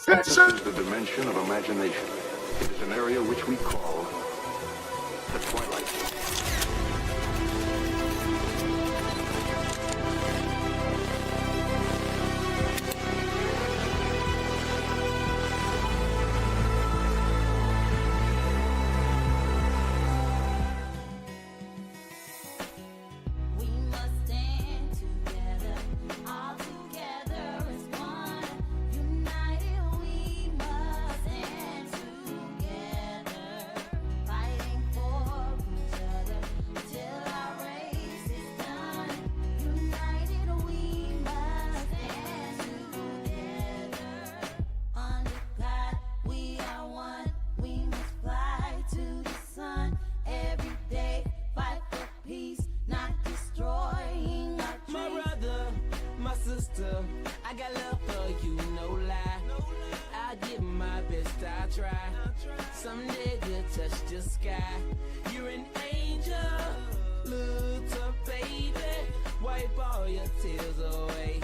Stetson is the dimension of imagination. It is an area which we call the twilight zone. I got love for you, no lie. I give my best, I try. Someday you'll touch the sky. You're an angel, little baby. Wipe all your tears away.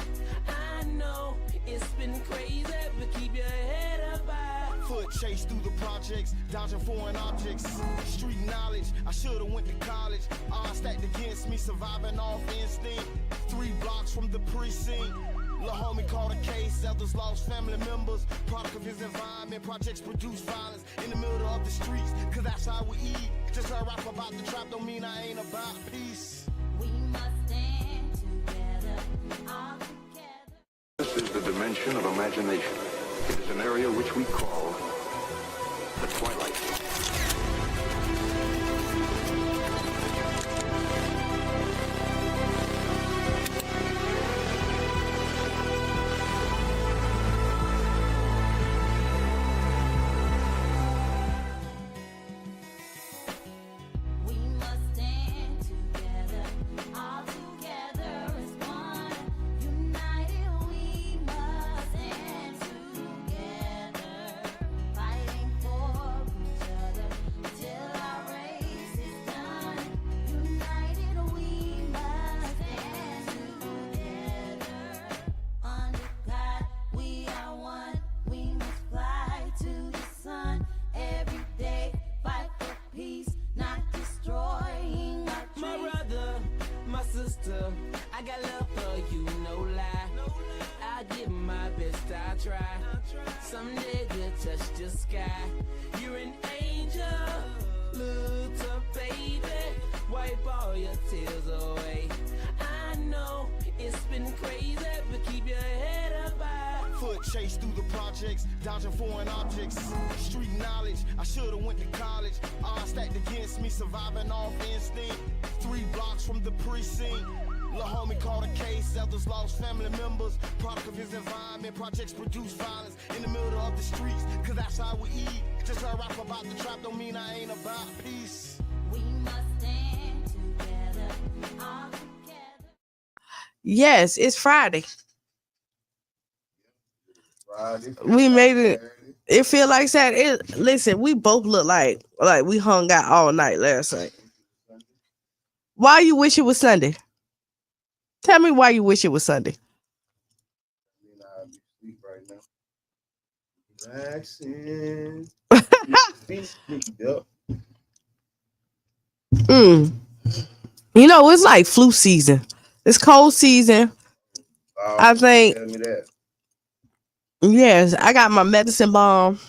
I know it's been crazy, but keep your head up high. Foot chase through the projects, dodging foreign objects. Street knowledge, I should've went to college. Odds stacked against me, surviving off instinct. 3 blocks from the precinct. Lil' homie caught a case, others lost family members. Product of his environment, projects produce violence in the middle of the streets, cause that's how we eat. Just a rap about the trap don't mean I ain't about peace. We must stand together, all together. This is the dimension of imagination. It is an area which we call the twilight zone. I got love for you, no lie. I give my best, I try. Someday you'll touch the sky. You're an angel, little baby. Wipe all your tears away. I know it's been crazy, but keep your head up high. Foot chase through the projects, dodging foreign objects. Street knowledge, I should've went to college. Odds stacked against me, surviving off instinct. 3 blocks from the precinct. Lil' homie caught a case, others lost family members. Product of his environment, projects produce violence in the middle of the streets, cause that's how we eat. Just a rap about the trap don't mean I ain't about peace. We must stand together, all together. Yes, it's Friday. Friday. We made it. Saturday. It feel like Saturday. Listen, we both look like we hung out all night last night. Why you wish it was Sunday? Tell me why you wish it was Sunday. I'll be asleep right now. Relaxing. Yep. You know, it's like flu season. It's cold season. I think. Tell me that. Yes, I got my medicine bomb.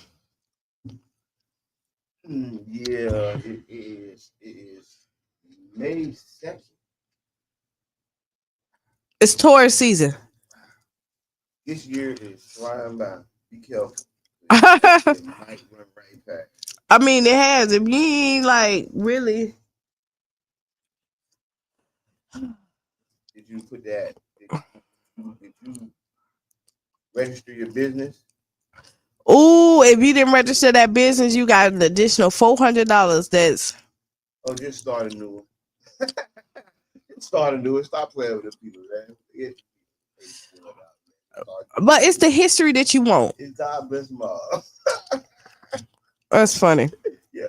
Yeah, it is. It is May 2nd. It's Taurus season. This year is flying by. Be careful. It might run right back. I mean, it has. If you ain't like really. Did you put that? Did you register your business? Ooh, if you didn't register that business, you got an additional $400. That's. Oh, just start a new one. Start a new one. Stop playing with the people, man. But it's the history that you want. It's God bless mom. That's funny. Yeah.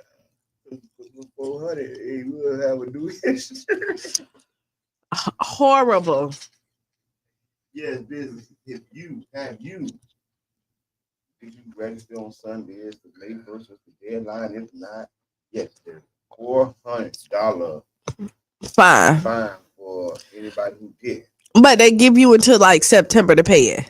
400. Hey, we'll have a new history. Horrible. Yes, business. If you have you Did you register on Sunday? Is the May 1st was the deadline? If not, yes, there's $400 Fine. fine for anybody who did. But they give you until like September to pay it.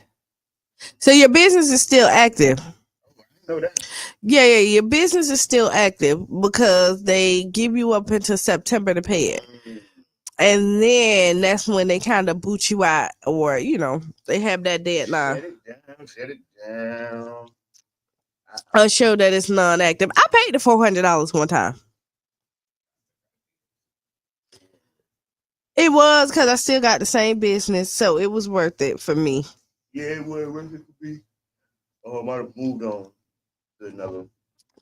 So your business is still active. I know that. Yeah, your business is still active because they give you up until September to pay it. And then that's when they kind of boot you out, or, you know, they have that deadline. Shut it down. I'll show that it's non-active. I paid the $400 one time. It was because I still got the same business, so it was worth it for me. Yeah, it was worth it for me. Oh, I might have moved on to another.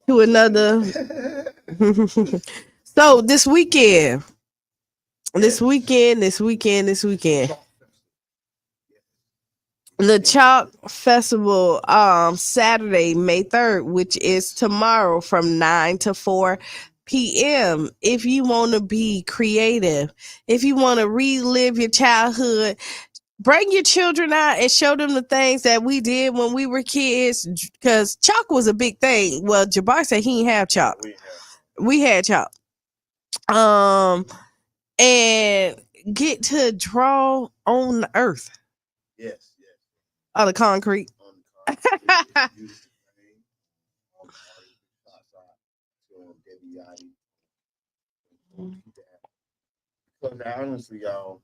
To another. So this weekend. The Chalk Festival, Saturday, May 3rd, which is tomorrow from 9 to 4 p.m. If you want to be creative, if you want to relive your childhood, bring your children out and show them the things that we did when we were kids, because chalk was a big thing. Well, Jabbar said he didn't have chalk. We had chalk. And get to draw on the earth. Yes. On the concrete. Because honestly, y'all,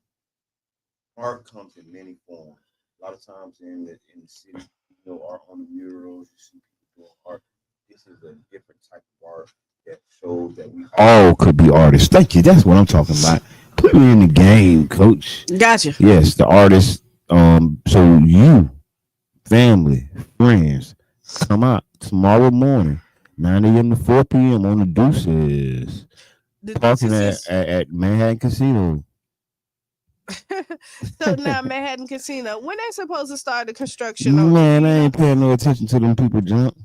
art comes in many forms. A lot of times in the city, you know, art on the murals, you see people doing art. This is a different type of art that shows that we all could be artists. Thank you. That's what I'm talking about. Put me in the game, coach. Gotcha. Yes, the artist. So you, family, friends, come out tomorrow morning, 9 a.m. to 4 p.m. on the Deuces. Talking at Manhattan Casino. So now Manhattan Casino, when they supposed to start the construction on Man, I ain't paying no attention to them people jump.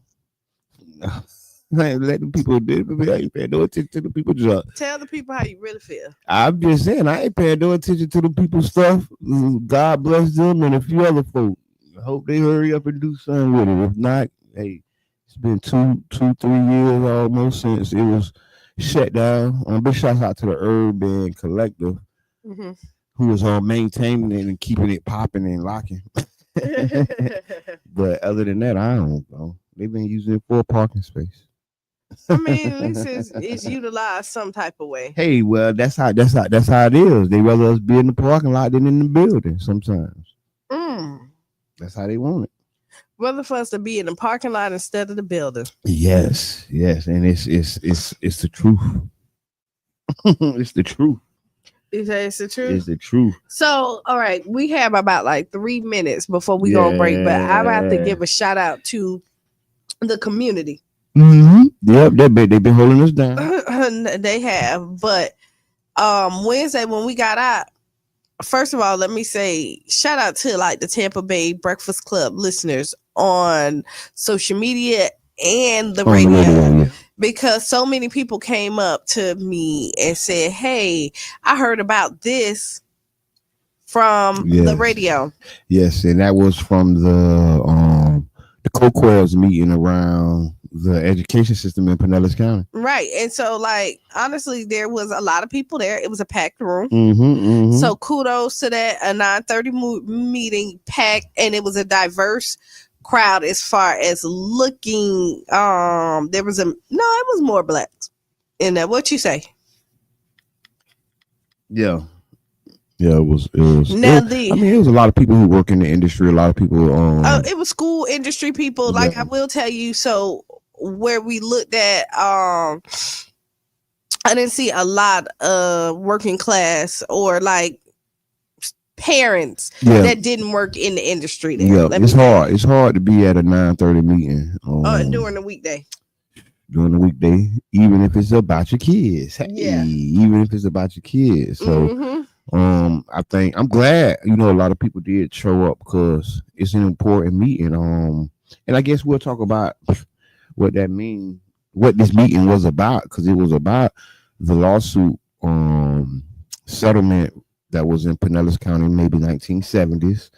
I ain't letting people do it. I ain't paying no attention to the people jump. Tell the people how you really feel. I'm just saying, I ain't paying no attention to the people stuff. God bless them and a few other folk. I hope they hurry up and do something with it. If not, hey, it's been 3 years almost since it was shut down. Big shout out to the Urban Collective, who was maintaining it and keeping it popping and locking. But other than that, I don't know. They've been using it for a parking space. I mean, at least it's utilized some type of way. Hey, well, that's how it is. They rather us be in the parking lot than in the building sometimes. That's how they want it. Rather for us to be in the parking lot instead of the building. Yes, and it's the truth. It's the truth. It's the truth. It's the truth. So, all right, we have about like 3 minutes before we gonna break, but I'm about to give a shout out to the community. Yep, they've been holding us down. They have, but Wednesday when we got out, first of all, let me say shout out to like the Tampa Bay Breakfast Club listeners on social media and the radio. Because so many people came up to me and said, "Hey, I heard about this from the radio." Yes, and that was from the CoQuels meeting around the education system in Pinellas County. Right, and so like honestly, there was a lot of people there. It was a packed room. So kudos to that. A 9:30 meeting packed, and it was a diverse crowd as far as looking. There was it was more blacks in there. What you say? Yeah, it was. Now it was a lot of people who work in the industry. A lot of people. It was school industry people. Like I will tell you. So where we looked at, I didn't see a lot of working class or like parents that didn't work in the industry there. It's hard. It's hard to be at a 9:30 meeting during the weekday. During the weekday, even if it's about your kids. Hey, even if it's about your kids. So I think I'm glad, a lot of people did show up because it's an important meeting. And I guess we'll talk about what that means, what this meeting was about, because it was about the lawsuit settlement that was in Pinellas County, maybe 1970s.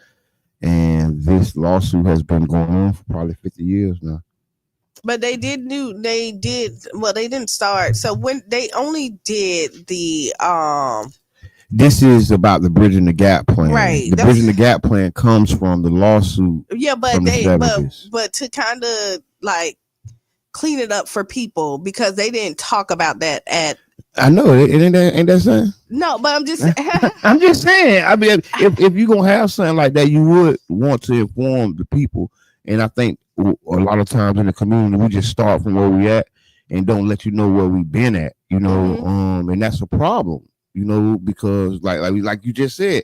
and this lawsuit has been going on for probably 50 years now. But they didn't start. So when they only did the This is about the Bridging the Gap plan. Right, The that's- Bridging the Gap plan comes from the lawsuit. yeah, but from the they Democrats. but to kind of like clean it up for people because they didn't talk about that at I know it ain't that saying. no, but I'm just I'm just saying. I mean, if you're gonna have something like that, you would want to inform the people. And I think a lot of times in the community, we just start from where we at and don't let you know where we've been at. You know, and that's a problem. You know, because like you just said,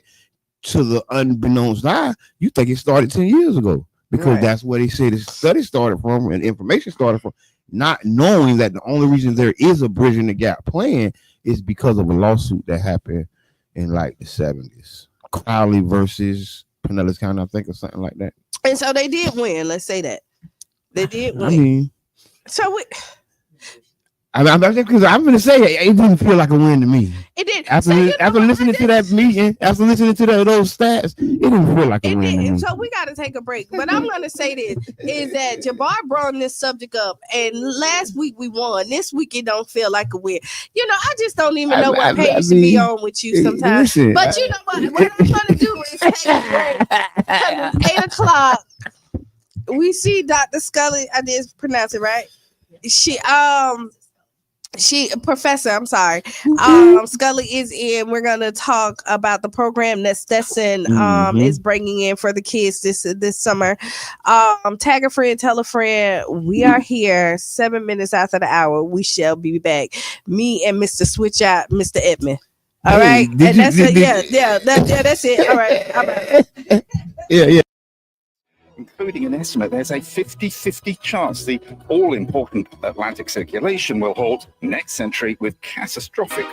to the unbeknownst eye, you think it started 10 years ago because Right. that's where they say the study started from and information started from. Not knowing that the only reason there is a Bridging the Gap plan is because of a lawsuit that happened in like the 70s. Crowley versus Pinellas County, I think, or something like that. and so they did win. Let's say that they did win. I mean, So I'm because I'm gonna say it didn't feel like a win to me. it did. After So, you know, after listening to that meeting, after listening to those stats, it didn't feel like a It win to did. me. So we got to take a break. But I'm going to say this is that Jabbar brought this subject up, and last week we won. This week it don't feel like a win. You know, I just don't even know what page to be on with you sometimes. listen, But you know what? What I'm going to do is take a break. 'Cause it's 8:00. We see Dr. Scully. I did pronounce it right. Professor, I'm sorry. Scully is in. We're gonna talk about the program that Stetson is bringing in for the kids this summer. Tag a friend, tell a friend. We are here 7 minutes after the hour. We shall be back. Me and Mr. Switch Out, Mr. Edmund. All right, and that's it. Yeah, that's it. All right. Yeah. Including an estimate, there's a 50-50 chance the all-important Atlantic circulation will halt next century with catastrophic.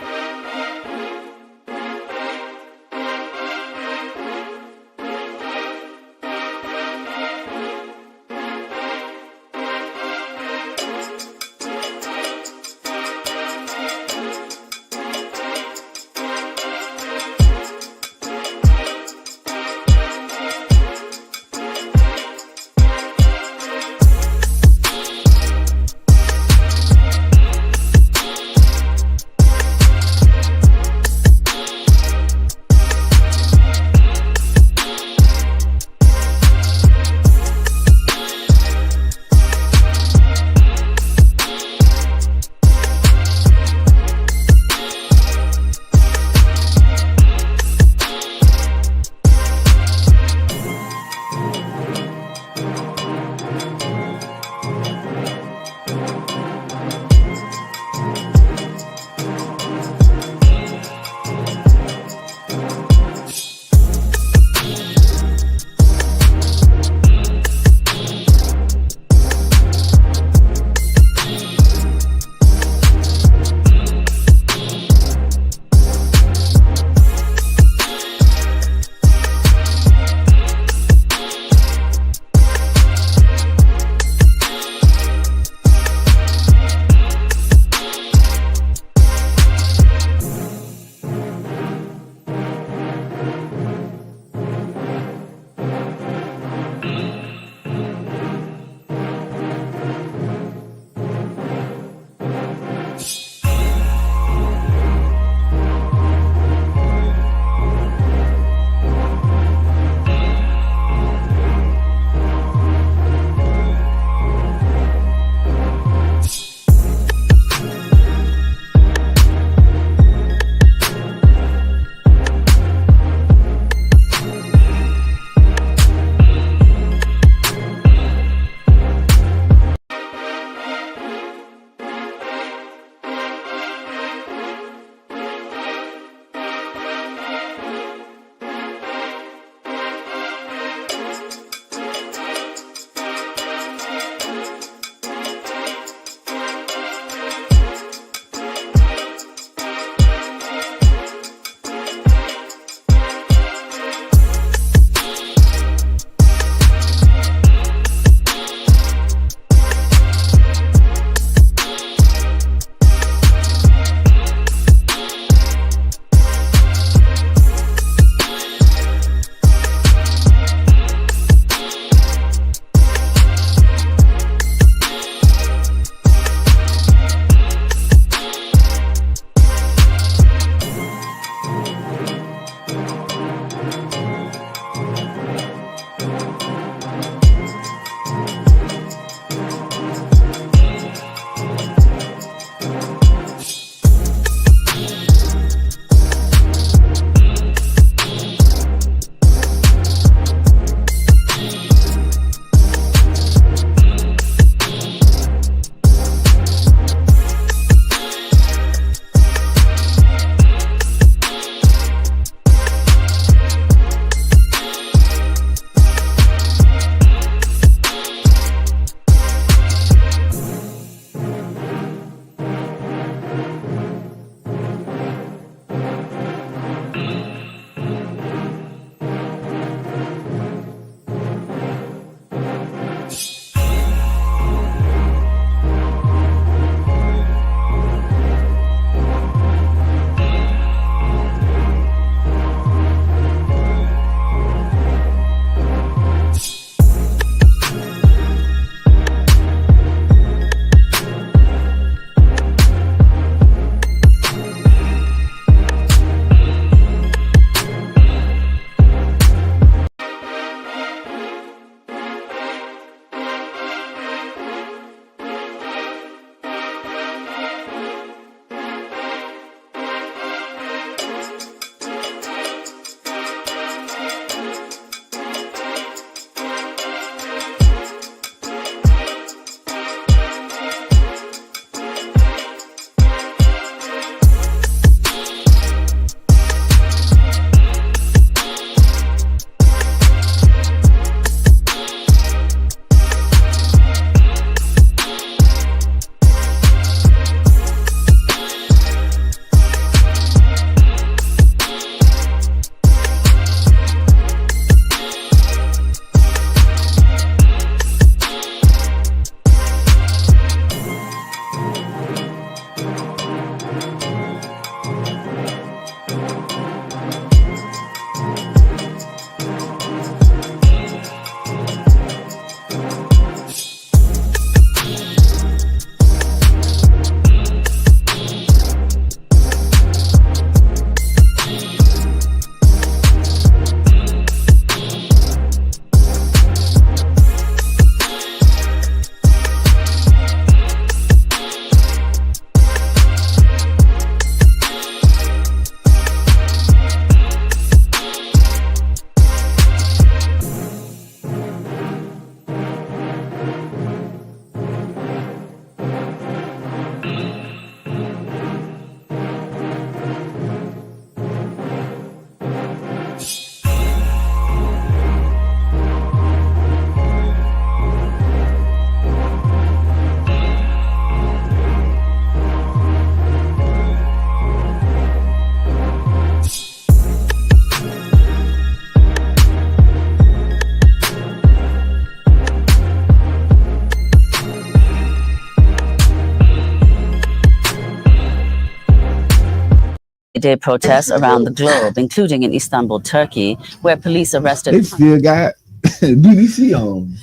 Day protests around the globe, including in Istanbul, Turkey, where police They arrested. still got BBC on.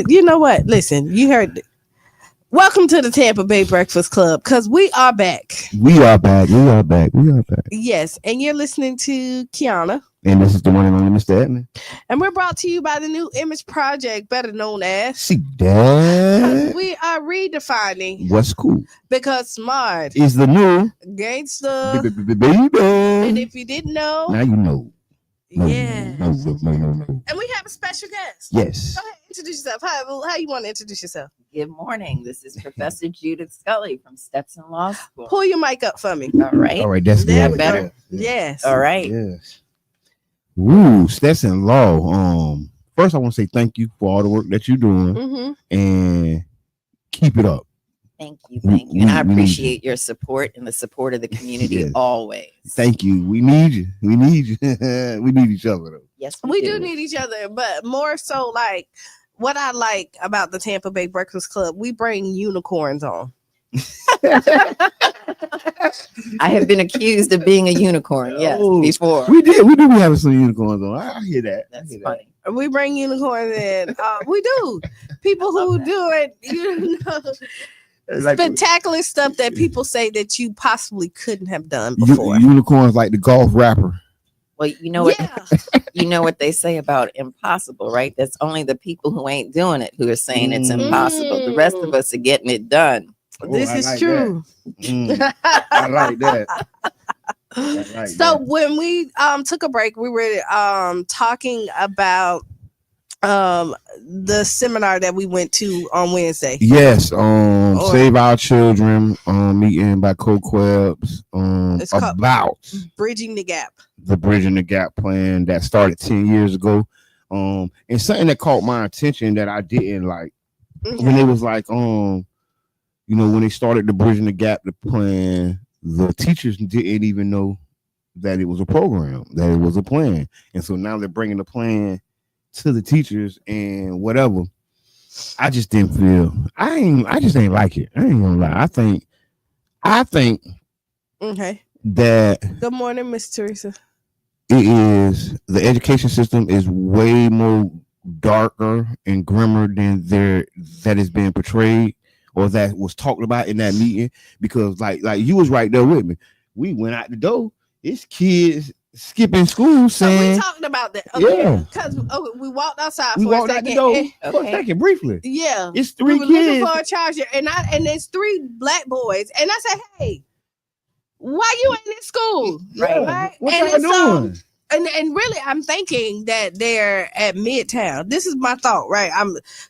You know what? Listen, you heard. Welcome to the Tampa Bay Breakfast Club, because we are back. We are back. We are back. We are back. Yes, and you're listening to Kiana. And this is the one and only Mr. Edmund. And we're brought to you by the New Image Project, better known as. See that? We are redefining What's cool because smart is the new gangster. baby. And if you didn't know, Now you know. No, yeah. No. And we have a special guest. Yes. Go ahead, introduce yourself. How you want to introduce yourself? Good morning. This is Professor Judith Scully from Stetson Law School. Pull your mic up for me. All right. All right. That's There good. we better? go. Yes. All right. Yes. Ooh, Stetson Law. First I want to say thank you for all the work that you're doing Mm-hmm. and keep it up. Thank you. Thank you. And I We need appreciate your support and the support of the community Yes. always. Thank you. We need you. We need you. We need each other though. Yes, We do need each other, but more so like what I like about the Tampa Bay Breakfast Club, we bring unicorns on. I have been accused of being a unicorn. Yes, Oh, before. We do be having some unicorns on. I hear that. I That's hear that. funny. We bring unicorns in. We do. People who do it, you know, Like, spectacular stuff that people say that you possibly couldn't have done before. unicorns like the golf rapper. Well, you know what Yeah. you know what they say about impossible, right? That's only the people who ain't doing it who are saying it's impossible. The rest of us are getting it done. This I is like true. I like that. I like So that. when we took a break, we were talking about the seminar that we went to on Wednesday. Yes, Save Our Children meeting by Co-Quebs It's called about Bridging the Gap. the Bridging the Gap plan that started 10 years ago. And something that caught my attention that I didn't like when it was like, you know, when they started the Bridging the Gap, the plan, the teachers didn't even know that it was a program, that it was a plan. And so now they're bringing the plan to the teachers and whatever. I just didn't feel, I just ain't like it. I ain't gonna lie. I think Okay. that Good morning, Miss Teresa. it is, the education system is way more darker and grimmer than that is being portrayed or that was talked about in that meeting, because like you was right there with me. We went out the door. It's kids skipping school So we saying, talked about that. Yeah. Because we walked outside we for walked a out second. the door and- for a second briefly. yeah. It's We three were looking kids. for a charger, and there's three black boys, and I said, "Hey, why you ain't in school?" Right. What And y'all it's, doing? And really, I'm thinking that they're at Midtown. This is my thought, right?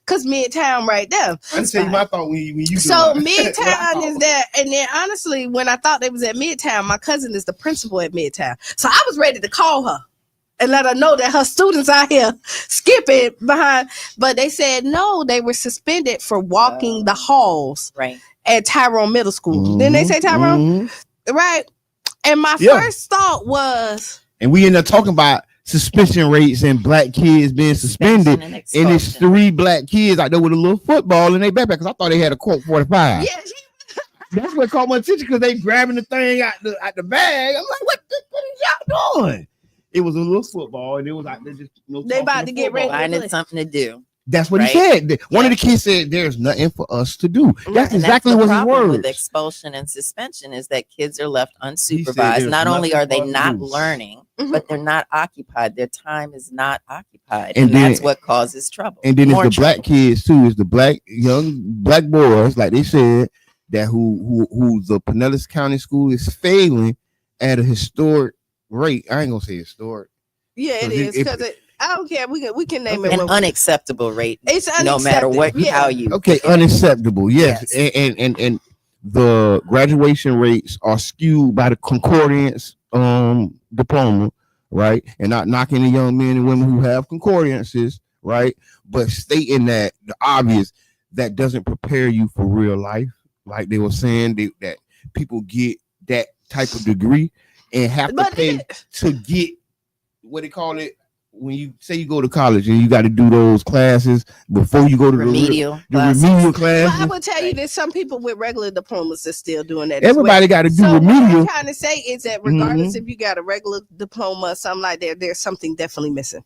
Because Midtown right there. I'm tell you my thought when you So do it. Midtown is there, and then honestly, when I thought they was at Midtown, my cousin is the principal at Midtown, so I was ready to call her and let her know that her students out here skipping behind. But they said no, they were suspended for walking the halls Right. at Tyrone Middle School. Didn't they say Tyrone? Right. And my Yeah. first thought was, And we end up talking about suspension rates and black kids being suspended. And And it's expulsion. 3 black kids out there with a little football in their backpack, because I thought they had a Colt 45. yeah, That's what caught my attention, because they grabbing the thing out the bag. I'm like, what is y'all doing? It was a little football, and it was like they just They about to get ready. Finding something to do. That's what Right. he said. One of the kids said, "There's nothing for us to do." That's And exactly the what his problem with words. expulsion and suspension is that kids are left there's unsupervised. Not only nothing are they for us to not do. learning, Mhm. but they're not occupied. Their time is not occupied, And and then- that's what causes trouble. And then it's More the black trouble. kids too. It's the young black boys, like they said, that who the Pinellas County School is failing at a historic rate. I ain't gonna say historic. Yeah, it So is if- because I don't care. We can name it. An what- unacceptable rate. It's No matter unacceptable. what, Yeah. how you. Okay, unacceptable. Yes, and the graduation rates are skewed by the concordance diploma, right? And not knocking the young men and women who have concordances, right? But stating that the obvious, that doesn't prepare you for real life. Like they were saying that people get that type of degree and have to But pay to get what they call it, when you say you go to college and you got to do those classes before you go to remedial the remedial classes. Well, I will tell you that some people with regular diplomas are still doing that. Everybody got to do so remedial. what I'm trying to say is that regardless if you got a regular diploma or something like that, there's something definitely missing.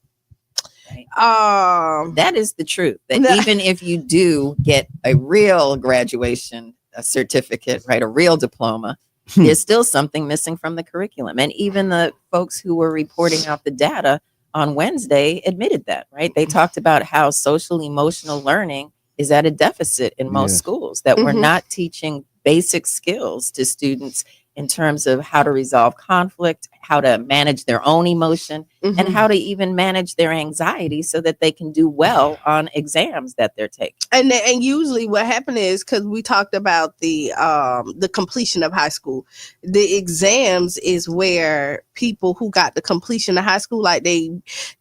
That is the truth. That even if you do get a real graduation certificate, right, a real diploma, there's still something missing from the curriculum. And even the folks who were reporting out the data on Wednesday admitted that, right? They talked about how social emotional learning is at a deficit in most schools, that we're not teaching basic skills to students in terms of how to resolve conflict, how to manage their own emotion, and how to even manage their anxiety so that they can do well on exams that they're taking. And usually what happened is, because we talked about the completion of high school, the exams is where people who got the completion of high school, like they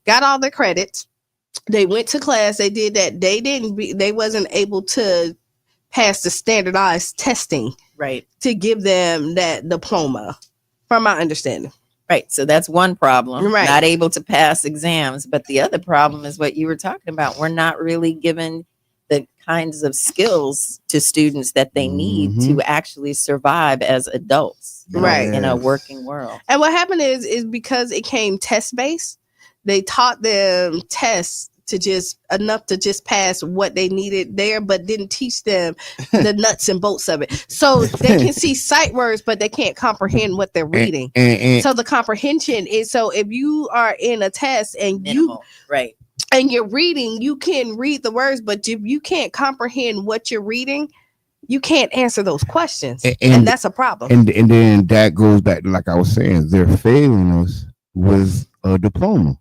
got all their credits, they went to class, they did that, they wasn't able to pass the standardized testing, right, to give them that diploma, from my understanding. Right. So that's one problem, right, not able to pass exams. But the other problem is what you were talking about. We're not really given the kinds of skills to students that they need to actually survive as adults, right, in a working world. And what happened is because it came test based, they taught them tests to just enough to just pass what they needed there, but didn't teach them the nuts and bolts of it. So they can see sight words, but they can't comprehend what they're reading. So the comprehension is, so if you are in a test and minimal, right, and you're reading, you can read the words, but if you can't comprehend what you're reading, you can't answer those questions. And that's a problem. And then that goes back to, like I was saying, they're failing us with a diploma.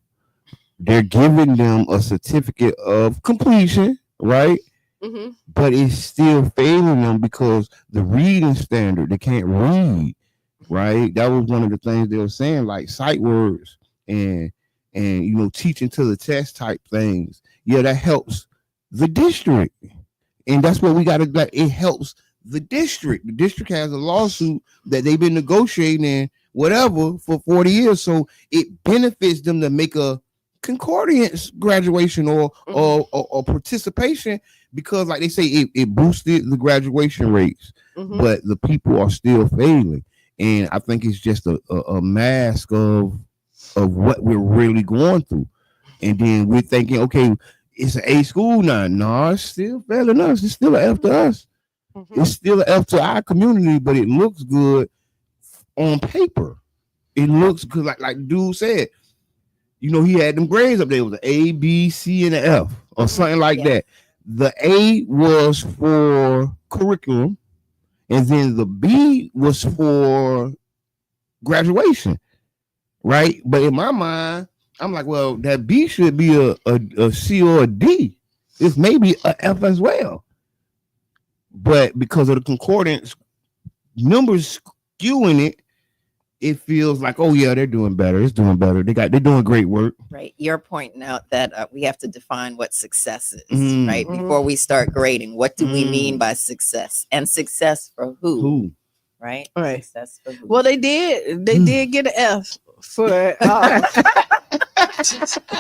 They're giving them a certificate of completion, right? But it's still failing them because the reading standard, they can't read, right? That was one of the things they were saying, like sight words and teaching to the test type things. Yeah, that helps the district. And that's what we got to, like, it helps the district. The district has a lawsuit that they've been negotiating whatever for 40 years. So it benefits them to make a concordance graduation or participation, because like they say, it boosted the graduation rates, but the people are still failing. And I think it's just a mask of what we're really going through. And then we're thinking, okay, it's an A school now. No, it's still failing us. It's still an F to us. It's still an F to our community, but it looks good on paper. It looks good, like dude said. He had them grades up there. It was an A, B, C, and an F or something like that. The A was for curriculum, and then the B was for graduation, right? But in my mind, I'm like, well, that B should be a C or a D. It's maybe a F as well. But because of the concordance numbers skewing it, it feels like, oh yeah, they're doing better. It's doing better. They're doing great work. Right. You're pointing out that we have to define what success is, right? Before we start grading, what do we mean by success? And success for who? Right. Right. Success for who? Well, they did get an F for.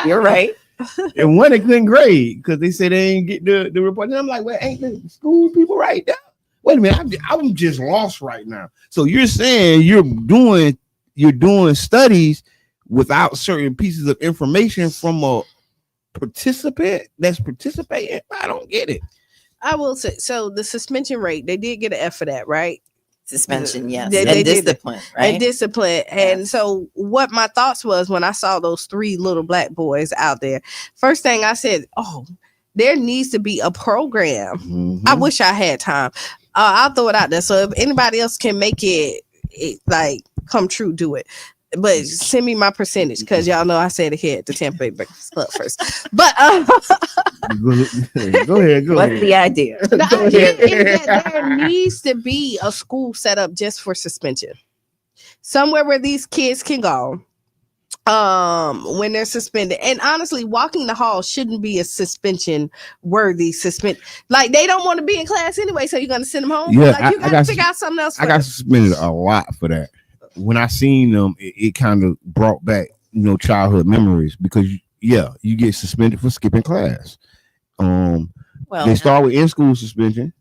You're right. And one they couldn't grade because they said they didn't get the report. And I'm like, well, ain't the school people right now? Wait a minute, I'm just lost right now. So you're saying you're doing studies without certain pieces of information from a participant that's participating? I don't get it. I will say, so the suspension rate, they did get an F for that, right? Suspension, yes. They discipline, right? And discipline. Yes. And so what my thoughts was when I saw those 3 little black boys out there, first thing I said, oh, there needs to be a program. I wish I had time. I'll throw it out there. So if anybody else can make it like come true, do it. But send me my percentage, because y'all know I said it here at the Tampa Bay Breakfast Club first. But go ahead. What's the idea? The idea is that there needs to be a school set up just for suspension, somewhere where these kids can go when they're suspended. And honestly, walking the hall shouldn't be a suspension worthy suspend. Like, they don't want to be in class anyway, so you're gonna send them home. Yeah, like, you gotta figure out something else. I got suspended a lot for that. When I seen them, it kind of brought back childhood memories, because yeah, you get suspended for skipping class. Well, They start with in-school suspension,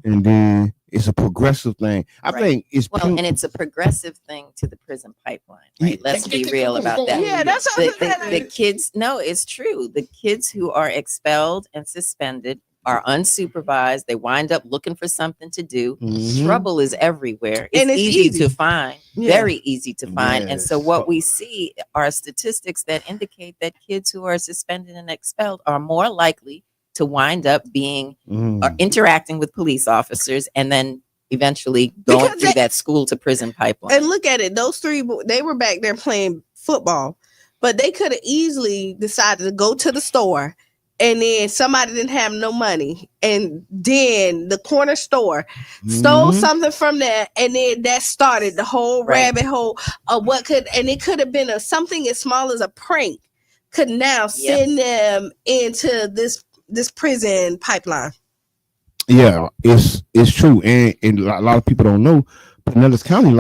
and then it's a progressive thing. I Right. think it's well, and it's a progressive thing to the prison pipeline, right? Let's be real about that. Yeah, that's what I'm saying. The kids, no, it's true. The kids who are expelled and suspended are unsupervised. They wind up looking for something to do. Mhm. Trouble is everywhere. It's, And it's easy easy. to find, Yeah. very easy to find. And so Yes. what we see are statistics that indicate that kids who are suspended and expelled are more likely to wind up being or interacting with police officers and then eventually going Because through that school to prison pipeline. And look at it, those three, they were back there playing football, but they could have easily decided to go to the store, and then somebody didn't have no money, and then the corner store stole something from there, and then that started the whole Right. rabbit hole of what could, and it could have been something as small as a prank could now send them into this prison pipeline. Yeah, it's true, and a lot of people don't know. Pinellas County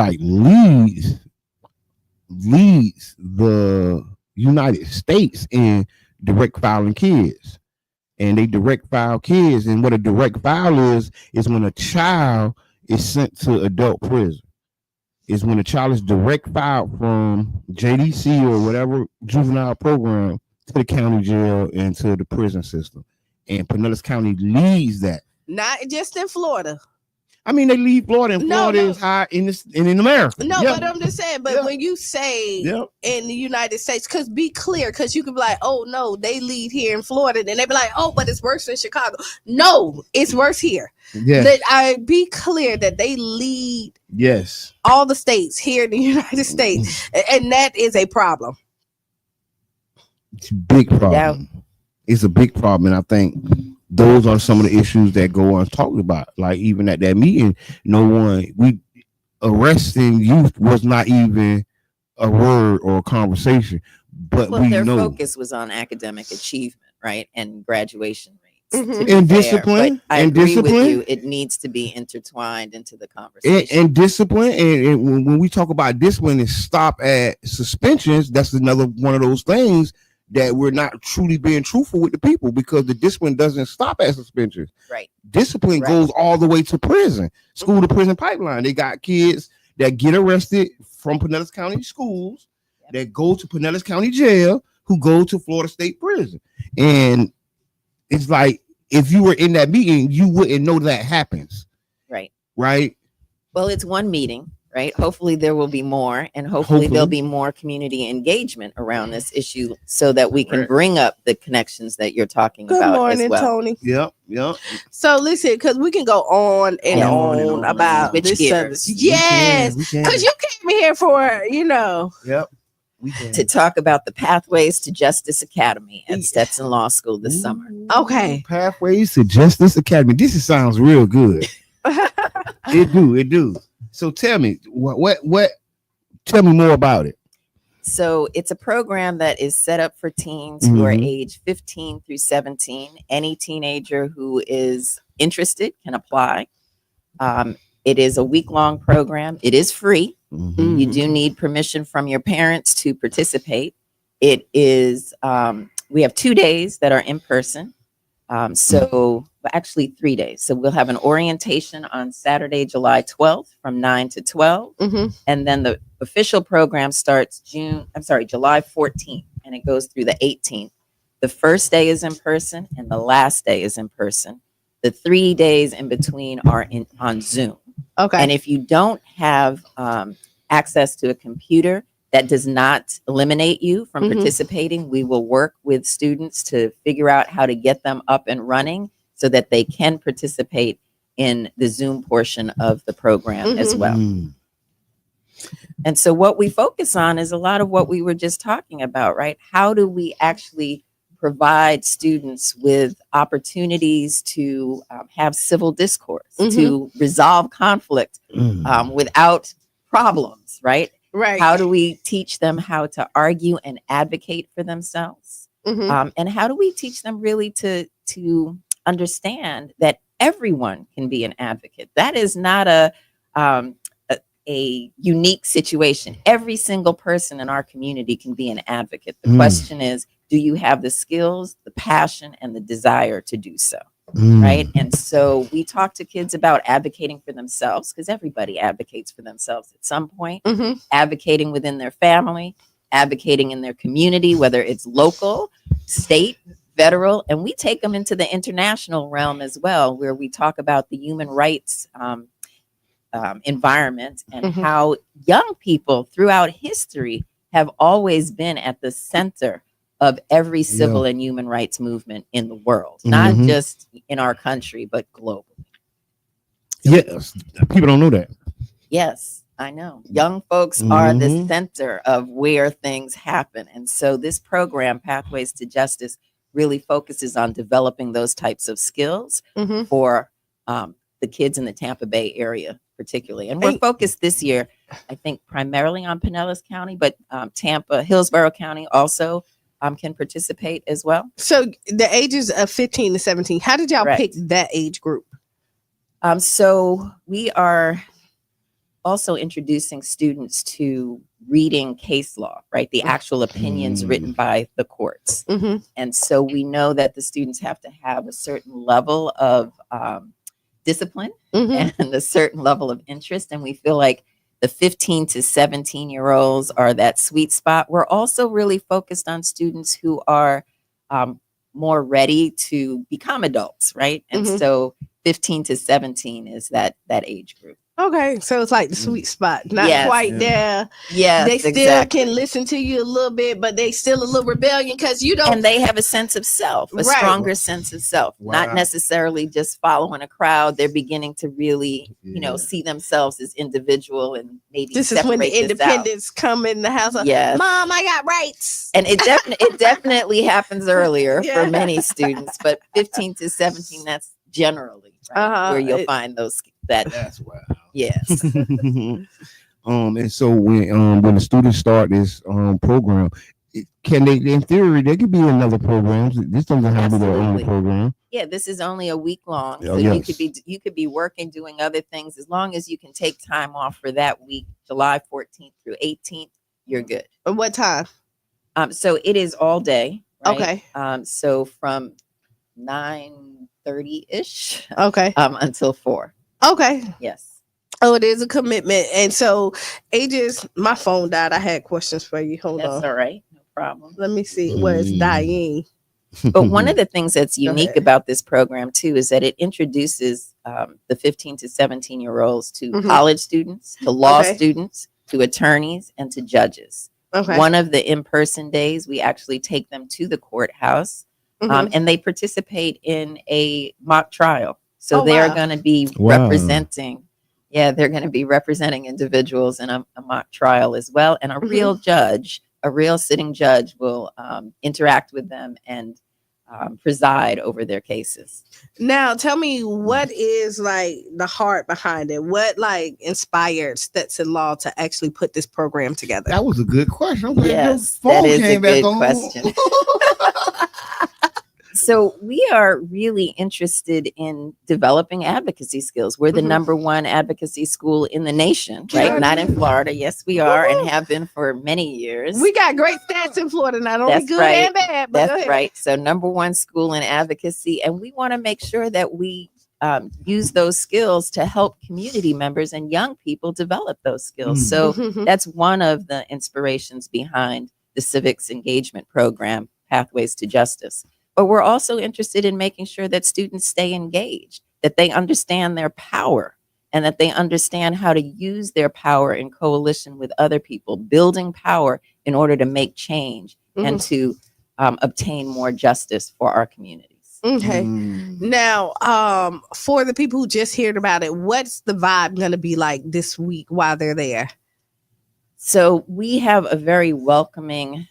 leads the United States in direct filing kids, and they direct file kids. And what a direct file is when a child is sent to adult prison. Is when a child is direct filed from JDC or whatever juvenile program to the county jail and to the prison system. And Pinellas County leads that. Not just in Florida. I mean, they lead Florida, and Florida is high in America. No, Yeah. but I'm just saying. But when you say in the United States, because be clear, because you could be like, oh no, they lead here in Florida, and they be like, oh, but it's worse in Chicago. No, it's worse here. Yeah. That I be clear that they lead Yes. all the states here in the United States, and that is a problem. It's a big problem. Yeah. It's a big problem, and I think those are some of the issues that go on talked about. Like even at that meeting, arresting youth was not even a word or a conversation. But well, we their know focus was on academic achievement, right, and graduation rates. Mhm. to be And fair. discipline, But I and agree with discipline. you. It needs to be intertwined into the conversation. and discipline. And when we talk about discipline and stop at suspensions, that's another one of those things that we're not truly being truthful with the people, because the discipline doesn't stop at suspensions. Right. Discipline Right. goes all the way to prison, school to prison pipeline. They got kids that get arrested from Pinellas County schools that go to Pinellas County jail, who go to Florida State Prison. And it's like, if you were in that meeting, you wouldn't know that happens. Right. Right. Well, it's one meeting, right? Hopefully there will be more, and hopefully there'll be more community engagement around this issue so that we can bring up the connections that you're talking Good about morning, as well. Tony. Yep. So listen, because we can go on and on about Switch this gears. subject. Yes, We can. because you came here for, Yep. We can. To talk about the Pathways to Justice Academy at Stetson Law School this summer. Okay. Pathways to Justice Academy. This sounds real good. It do. So tell me, what tell me more about it. So it's a program that is set up for teens who are age 15 through 17. Any teenager who is interested can apply. It is a week-long program. It is free. You do need permission from your parents to participate. It is, we have 2 days that are in person. Actually 3 days. So we'll have an orientation on Saturday, July 12th from 9 to 12. And then the official program starts July 14th, and it goes through the 18th. The first day is in person and the last day is in person. The 3 days in between are on Zoom. Okay. And if you don't have access to a computer, that does not eliminate you from participating. We will work with students to figure out how to get them up and running so that they can participate in the Zoom portion of the program as well. And so what we focus on is a lot of what we were just talking about, right? How do we actually provide students with opportunities to have civil discourse, to resolve conflict without problems, right? Right. How do we teach them how to argue and advocate for themselves? And how do we teach them really to understand that everyone can be an advocate? That is not a unique situation. Every single person in our community can be an advocate. The question is, do you have the skills, the passion, and the desire to do so? Right. And so we talk to kids about advocating for themselves, because everybody advocates for themselves at some point, advocating within their family, advocating in their community, whether it's local, state, federal, and we take them into the international realm as well, where we talk about the human rights environment and how young people throughout history have always been at the center of every civil and human rights movement in the world, not just in our country, but globally. Yes, people don't know that. Yes, I know. Young folks are the center of where things happen. And so this program, Pathways to Justice, really focuses on developing those types of skills for the kids in the Tampa Bay area, particularly. And we're focused this year, I think, primarily on Pinellas County, but Tampa, Hillsborough County also can participate as well. So the ages of 15 to 17, how did y'all pick that age group? So we are also introducing students to reading case law, right? The actual opinions written by the courts. And so we know that the students have to have a certain level of discipline and a certain level of interest. And we feel like the 15 to 17-year-olds are that sweet spot. We're also really focused on students who are more ready to become adults, right? And so 15 to 17 is that age group. Okay, so it's like the sweet spot, not quite there. Yeah, they still can listen to you a little bit, but they still a little rebellion because you don't. And they have a sense of self, a stronger sense of self, not necessarily just following a crowd. They're beginning to really, see themselves as individual and maybe. This is when the independents come in the house. Yes. Mom, I got rights. And it definitely happens earlier for many students, but 15 to 17, that's generally where you'll find those. That's wow. Yes. And so when the students start this program, can they, in theory, they could be in other programs. This doesn't have to be their only program. Yeah, this is only a week long, so you could be working, doing other things. As long as you can take time off for that week, July 14th through 18th, you're good. What time? So it is all day. Right? Okay. So from 9:30-ish. Okay. Until 4. Okay. Yes. Oh, it is a commitment. And so ages, my phone died. I had questions for you. Hold on. That's all right. No problem. Let me see where it's dying. But one of the things that's unique about this program too is that it introduces the 15 to 17-year-olds to college students, to law students, to attorneys, and to judges. Okay. One of the in-person days, we actually take them to the courthouse and they participate in a mock trial. So they're going to be representing, they're going to be representing individuals in a mock trial as well. And a real judge, a real sitting judge will interact with them and preside over their cases. Now, tell me, what is like the heart behind it? What like inspired Stetson Law to actually put this program together? That was a good question. Yes, that is a good question. So we are really interested in developing advocacy skills. We're the number one advocacy school in the nation, right? Not in Florida. Yes, we are, and have been for many years. We got great stats in Florida, not only good and bad. But that's right. So number one school in advocacy, and we want to make sure that we use those skills to help community members and young people develop those skills. So that's one of the inspirations behind the civics engagement program, Pathways to Justice. But we're also interested in making sure that students stay engaged, that they understand their power, and that they understand how to use their power in coalition with other people, building power in order to make change and to obtain more justice for our communities. Okay. Now, for the people who just heard about it, what's the vibe going to be like this week while they're there? So we have a very welcoming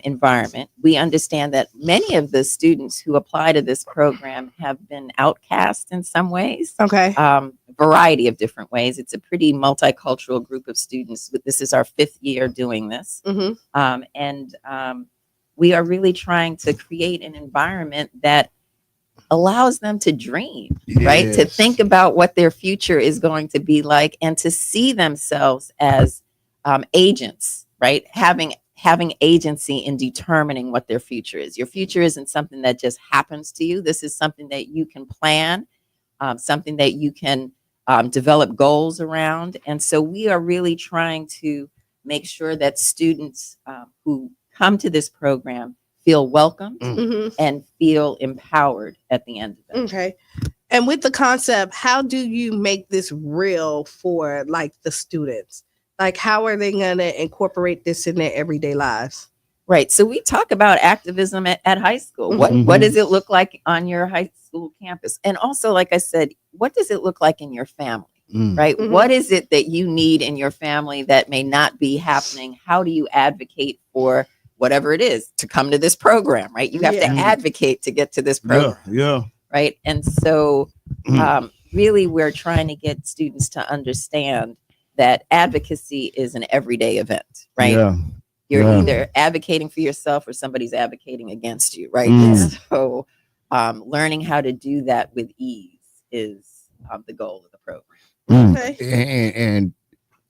environment. We understand that many of the students who apply to this program have been outcast in some ways. Okay. Variety of different ways. It's a pretty multicultural group of students. This is our 5th year doing this. And we are really trying to create an environment that allows them to dream, right? To think about what their future is going to be like and to see themselves as agents, right? having agency in determining what their future is. Your future isn't something that just happens to you. This is something that you can plan, something that you can develop goals around. And so we are really trying to make sure that students who come to this program feel welcomed and feel empowered at the end of it. Okay. And with the concept, how do you make this real for like the students? Like, how are they going to incorporate this in their everyday lives? Right. So we talk about activism at high school. What does it look like on your high school campus? And also, like I said, what does it look like in your family? Right? What is it that you need in your family that may not be happening? How do you advocate for whatever it is to come to this program? Right? You have to advocate to get to this program. Yeah. Right. And so really, we're trying to get students to understand that advocacy is an everyday event, right? Yeah. You're either advocating for yourself or somebody's advocating against you, right? So learning how to do that with ease is the goal of the program. Okay. And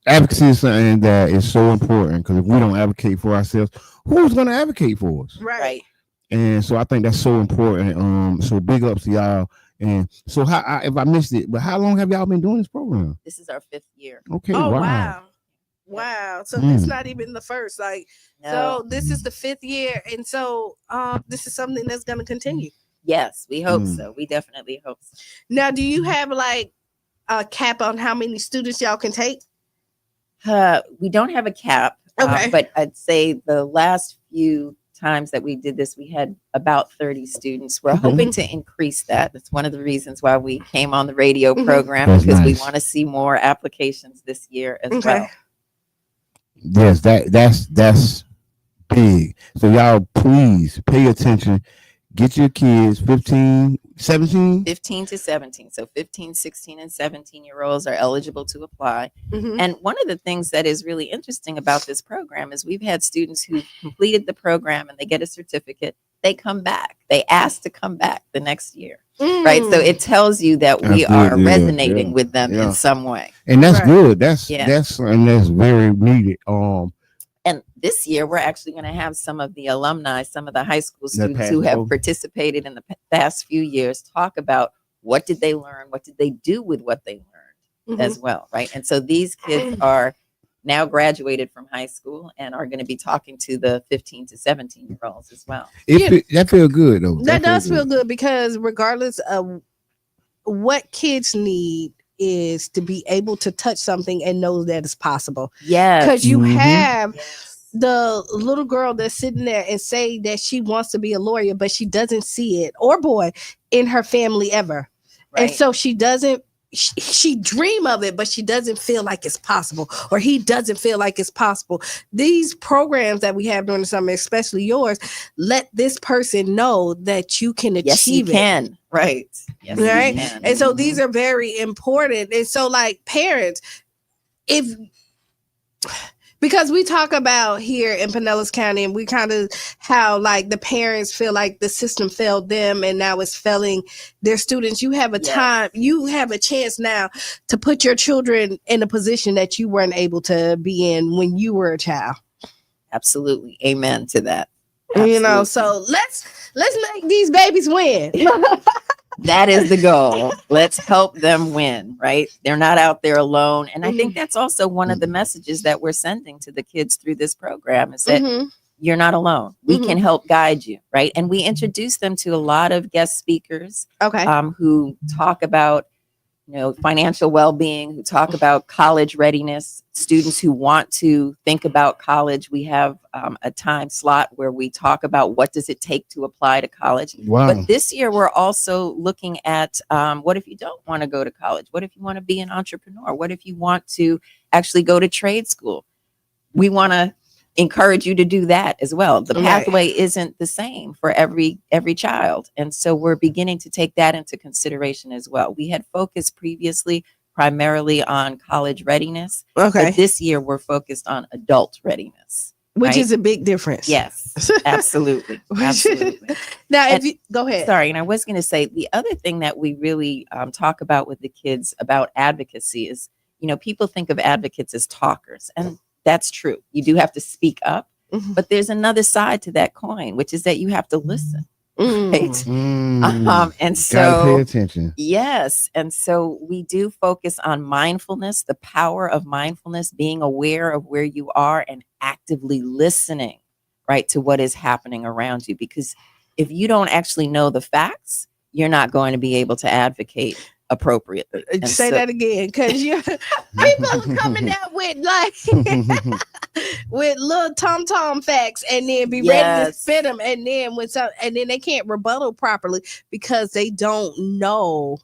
advocacy is something that is so important, because if we don't advocate for ourselves, who's going to advocate for us? Right. And so I think that's so important. So big ups to y'all. And so if I missed it, but how long have y'all been doing this program? This is our 5th year. Okay. Oh, Wow. Wow. So it's not even the first. Like, No. so this is the 5th year. And so this is something that's going to continue. Yes, we hope so. We definitely hope so. Now, do you have like a cap on how many students y'all can take? We don't have a cap, Okay. but I'd say the last few times that we did this, we had about 30 students. We're hoping to increase that. That's one of the reasons why we came on the radio program, That's because we nice. want to see more applications this year as well. Yes, that's big. So y'all please pay attention. Get your kids 15, 17. 15 to 17. So 15, 16, and 17-year-olds are eligible to apply. And one of the things that is really interesting about this program is we've had students who completed the program and they get a certificate. They come back. They ask to come back the next year. Right. So it tells you that we are resonating with them in some way. And that's Right. good. That's something that's very needed. And this year, we're actually going to have some of the alumni, some of the high school That students passed who have over. participated in the past few years talk about what did they learn? What did they do with what they learned as well, right? And so these kids are now graduated from high school and are going to be talking to the 15 to 17-year-olds as well. That feels good, though. That does feel good, because regardless of what kids need is to be able to touch something and know that it's possible. Yeah. Because you have the little girl that's sitting there and say that she wants to be a lawyer, but she doesn't see it, or boy, in her family ever. Right. And so she doesn't, she dream of it, but she doesn't feel like it's possible, or he doesn't feel like it's possible. These programs that we have during the summer, especially yours, let this person know that you can achieve Yes, you it. can. Right. Yes, you Right. can. And so these are very important. And so, like, parents, because we talk about here in Pinellas County, and we kind of how like the parents feel like the system failed them and now it's failing their students. You have a time, you have a chance now to put your children in a position that you weren't able to be in when you were a child. Absolutely. Amen to that. You know, Absolutely. so let's make these babies win. That is the goal. Let's help them win, right? They're not out there alone. And I think that's also one of the messages that we're sending to the kids through this program is that you're not alone. We can help guide you, right? And we introduce them to a lot of guest speakers who talk about, you know, financial well-being, who talk about college readiness, students who want to think about college. We have a time slot where we talk about what does it take to apply to college. Wow. But this year, we're also looking at what if you don't want to go to college? What if you want to be an entrepreneur? What if you want to actually go to trade school? We want to encourage you to do that as well. The pathway isn't the same for every child. And so we're beginning to take that into consideration as well. We had focused previously primarily on college readiness. But this year we're focused on adult readiness. Which is a big difference. Yes, absolutely. Absolutely. Now, And- go ahead. Sorry, and I was going to say the other thing that we really talk about with the kids about advocacy is, you know, people think of advocates as talkers, and that's true. You do have to speak up, Mhm. But there's another side to that coin, which is that you have to listen. Mm. Right? And Gotta pay so, attention. yes. And so we do focus on mindfulness, the power of mindfulness, being aware of where you are and actively listening, right, to what is happening around you. Because if you don't actually know the facts, you're not going to be able to advocate appropriately. And Say so- that again, because people coming out with like with little tom facts, and then be ready to Yes. spit them, and then and then they can't rebuttal properly because they don't know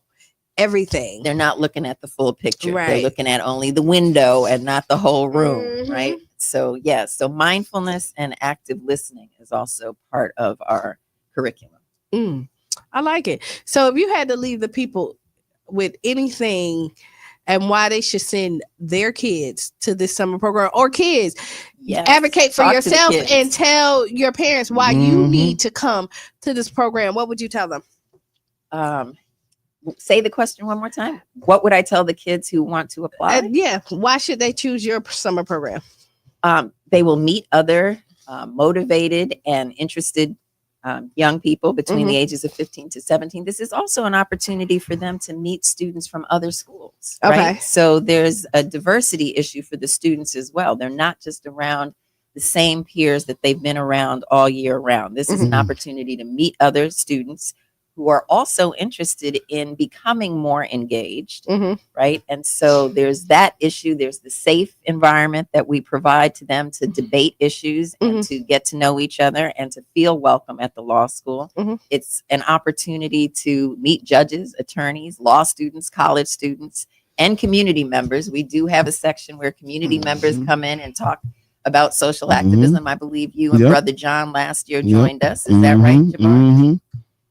everything. They're not looking at the full picture. They're Right. looking at only the window and not the whole room, Mhm. right? So, yes. So mindfulness and active listening is also part of our curriculum. I like it. So if you had to leave the people with anything and why they should send their kids to this summer program, or kids, Yes. advocate for Talk to the yourself kids. and tell your parents why you Mhm. need to come to this program, what would you tell them? Say the question one more time. What would I tell the kids who want to apply? Yeah, why should they choose your summer program? They will meet other motivated and interested young people between Mhm. the ages of 15 to 17. This is also an opportunity for them to meet students from other schools. Okay. Right? So there's a diversity issue for the students as well. They're not just around the same peers that they've been around all year round. This is an Mhm. opportunity to meet other students who are also interested in becoming more engaged, Mhm. right? And so there's that issue. There's the safe environment that we provide to them to debate issues and to get to know each other and to feel welcome at the law school. Mhm. It's an opportunity to meet judges, attorneys, law students, college students, and community members. We do have a section where community members come in and talk about social activism. I believe you and Yep. Brother John last year Yep. joined us. Is that right, Mhm. Javon? Mhm.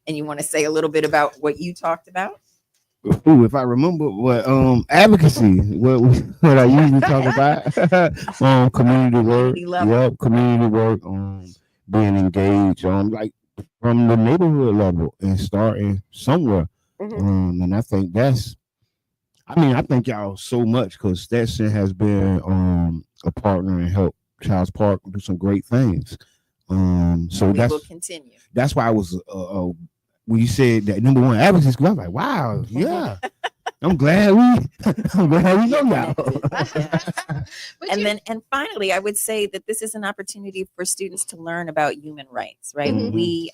And you want to say a little bit about what you talked about? Ooh, if I remember what advocacy, what I usually talk about, community work, Community level. yep, community work, being engaged, like from the neighborhood level and starting somewhere, Mhm. and I think I thank y'all so much because Stetson has been a partner and helped Child's Park do some great things. So We will continue. that's why I was when you said that number one advocacy school, I was like, wow, yeah. I'm glad we know y'all. And finally, I would say that this is an opportunity for students to learn about human rights, right? Mhm. We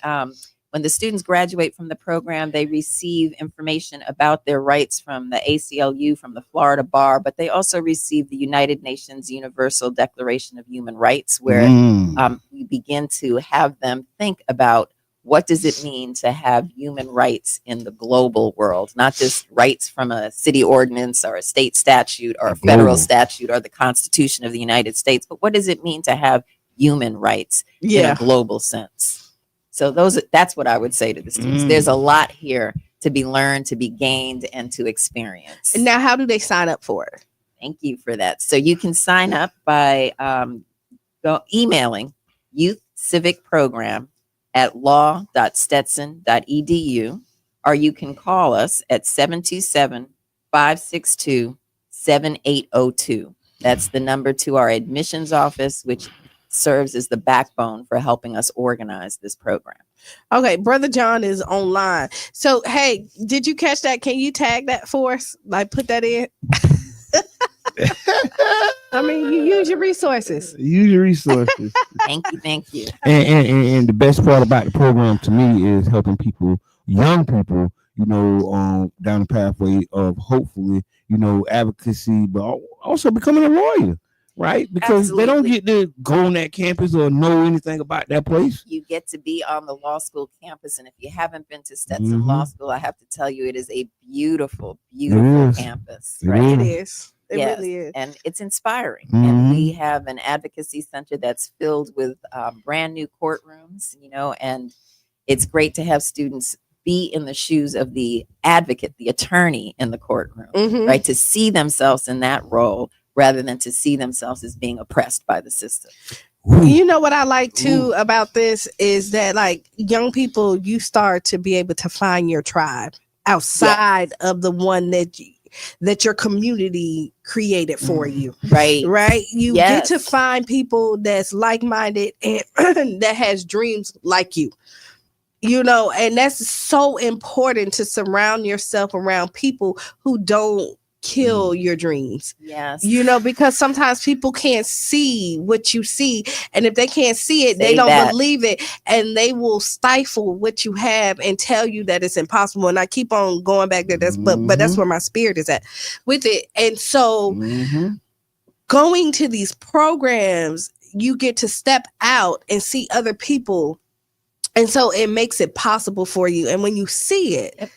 when the students graduate from the program, they receive information about their rights from the ACLU, from the Florida Bar, but they also receive the United Nations Universal Declaration of Human Rights, where we begin to have them think about what does it mean to have human rights in the global world, not just rights from a city ordinance or a state statute or a federal Global. statute or the Constitution of the United States, but what does it mean to have human rights in a global sense? So that's what I would say to the students. There's a lot here to be learned, to be gained, and to experience. And now, how do they sign up for it? Thank you for that. So you can sign up by emailing Youth Civic Program at law.stetson.edu, or you can call us at 727-562-7802. That's the number to our admissions office, which serves as the backbone for helping us organize this program. Okay, Brother John is online. So, hey, did you catch that? Can you tag that for us? Like, put that in. I mean, you use your resources. Thank you. And the best part about the program to me is helping people, young people, down the pathway of hopefully, advocacy, but also becoming a lawyer, right? Because they don't get to go on that campus or know anything about that place. You get to be on the law school campus, and if you haven't been to Stetson Law School, I have to tell you, it is a beautiful, beautiful campus. Right? It is. It really is. And it's inspiring. And we have an advocacy center that's filled with brand new courtrooms, and it's great to have students be in the shoes of the advocate, the attorney in the courtroom, right? To see themselves in that role rather than to see themselves as being oppressed by the system. You know what I like too about this is that, like, young people, you start to be able to find your tribe outside of the one that that your community created for you. Right. Right? You Yes. get to find people that's like-minded and that has dreams like you. And that's so important, to surround yourself around people who don't kill your dreams. Yes. Because sometimes people can't see what you see, and if they can't see it, they Say don't that. believe it, and they will stifle what you have and tell you that it's impossible. And I keep on going back there. But that's where my spirit is at with it. And so going to these programs, you get to step out and see other people. And so it makes it possible for you. And when you see it,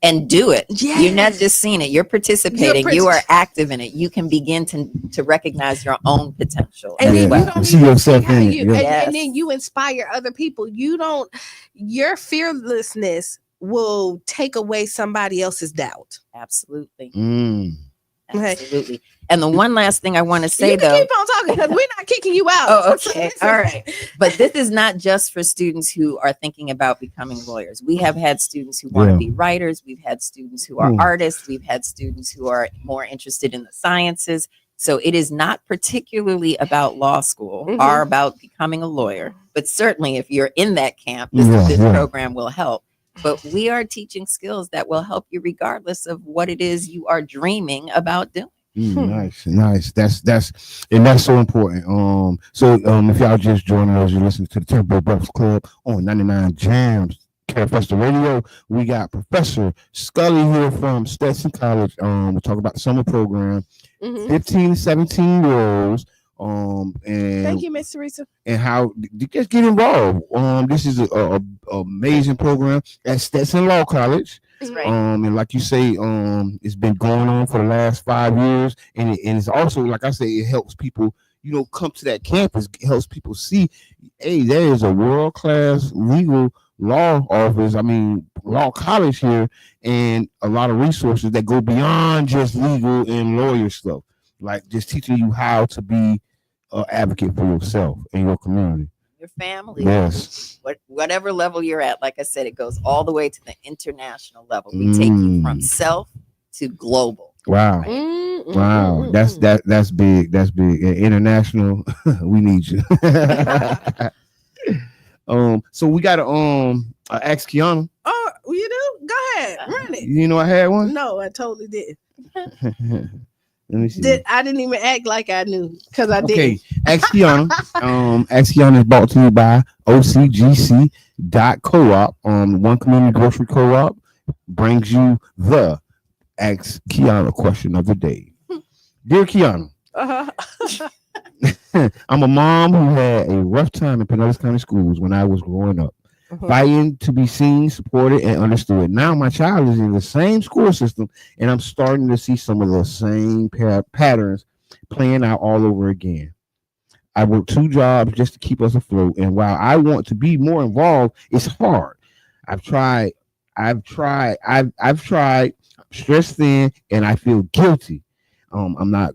and do it. Yes. You're not just seeing it. You're participating. You are active in it. You can begin to recognize your own potential. And as then well. you don't See even yourself see how in it, you, yeah. and then you inspire other people. Your fearlessness will take away somebody else's doubt. Absolutely. Okay. Absolutely. And the one last thing I want to say, You can though. keep on talking because we're not kicking you out. Oh, okay. All right. But this is not just for students who are thinking about becoming lawyers. We have had students who want to be writers. We've had students who are artists. We've had students who are more interested in the sciences. So it is not particularly about law school or about becoming a lawyer. But certainly if you're in that camp, this program will help. But we are teaching skills that will help you regardless of what it is you are dreaming about doing. Nice. That's so important. So if y'all just joining us, you're listening to the Tampa Breakfast Club on 99 Jams Carefesta Radio. We got Professor Scully here from Stetson College. We're talking about the summer program. 15 to 17-year-olds. And thank you, Miss Teresa. And how just get involved. This is a amazing program at Stetson Law College. That's right. And like you say, it's been going on for the last 5 years, and it's also, like I say, it helps people, come to that campus. It helps people see, hey, there is a world-class legal law office. Law college here, and a lot of resources that go beyond just legal and lawyer stuff, like just teaching you how to be an advocate for yourself and your community. Your family, yes, whatever level you're at. Like I said, it goes all the way to the international level. We take you from self to global. Wow. Wow. That's big. That's big. International. We need you. So we got to ask Kiana. Oh, you do? Go ahead. Run it. You know I had one? No, I totally did. Let me see. I didn't even act like I knew because I didn't. Okay, Ask Kiana. Ask Kiana is brought to you by OCGC.coop. One Community Grocery Co-op brings you the Ask Kiana question of the day. Dear Kiana, I'm a mom who had a rough time in Pinellas County schools when I was growing up. Fighting to be seen, supported, and understood. Now my child is in the same school system, and I'm starting to see some of the same patterns playing out all over again. I work 2 jobs just to keep us afloat, and while I want to be more involved, it's hard. I've tried, stressed thin, and I feel guilty. I'm not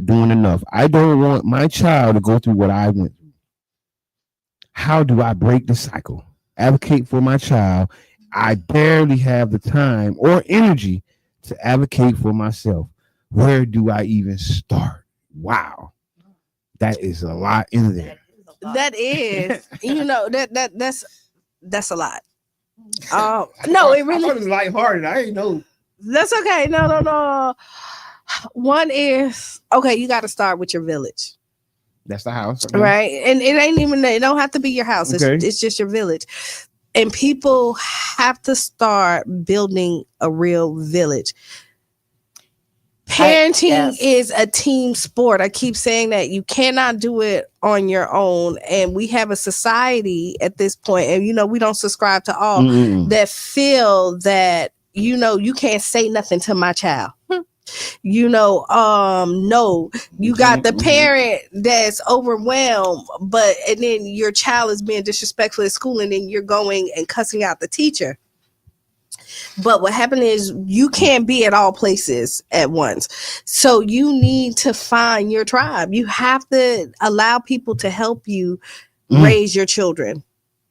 doing enough. I don't want my child to go through what I went through. How do I break the cycle? Advocate for my child. I barely have the time or energy to advocate for myself. Where do I even start? Wow, that is a lot in there. That is, that's a lot. No, it really. I thought it was lighthearted. I ain't know. That's okay. No. One is okay. You got to start with your village. That's the house, okay. Right? And it don't have to be your house. It's just your village. And people have to start building a real village. Parenting is a team sport. I keep saying that you cannot do it on your own. And we have a society at this point, and we don't subscribe to all that feel that you can't say nothing to my child. No, you got the parent that's overwhelmed, and then your child is being disrespectful at school, and then you're going and cussing out the teacher. But what happened is you can't be at all places at once. So you need to find your tribe. You have to allow people to help you raise your children.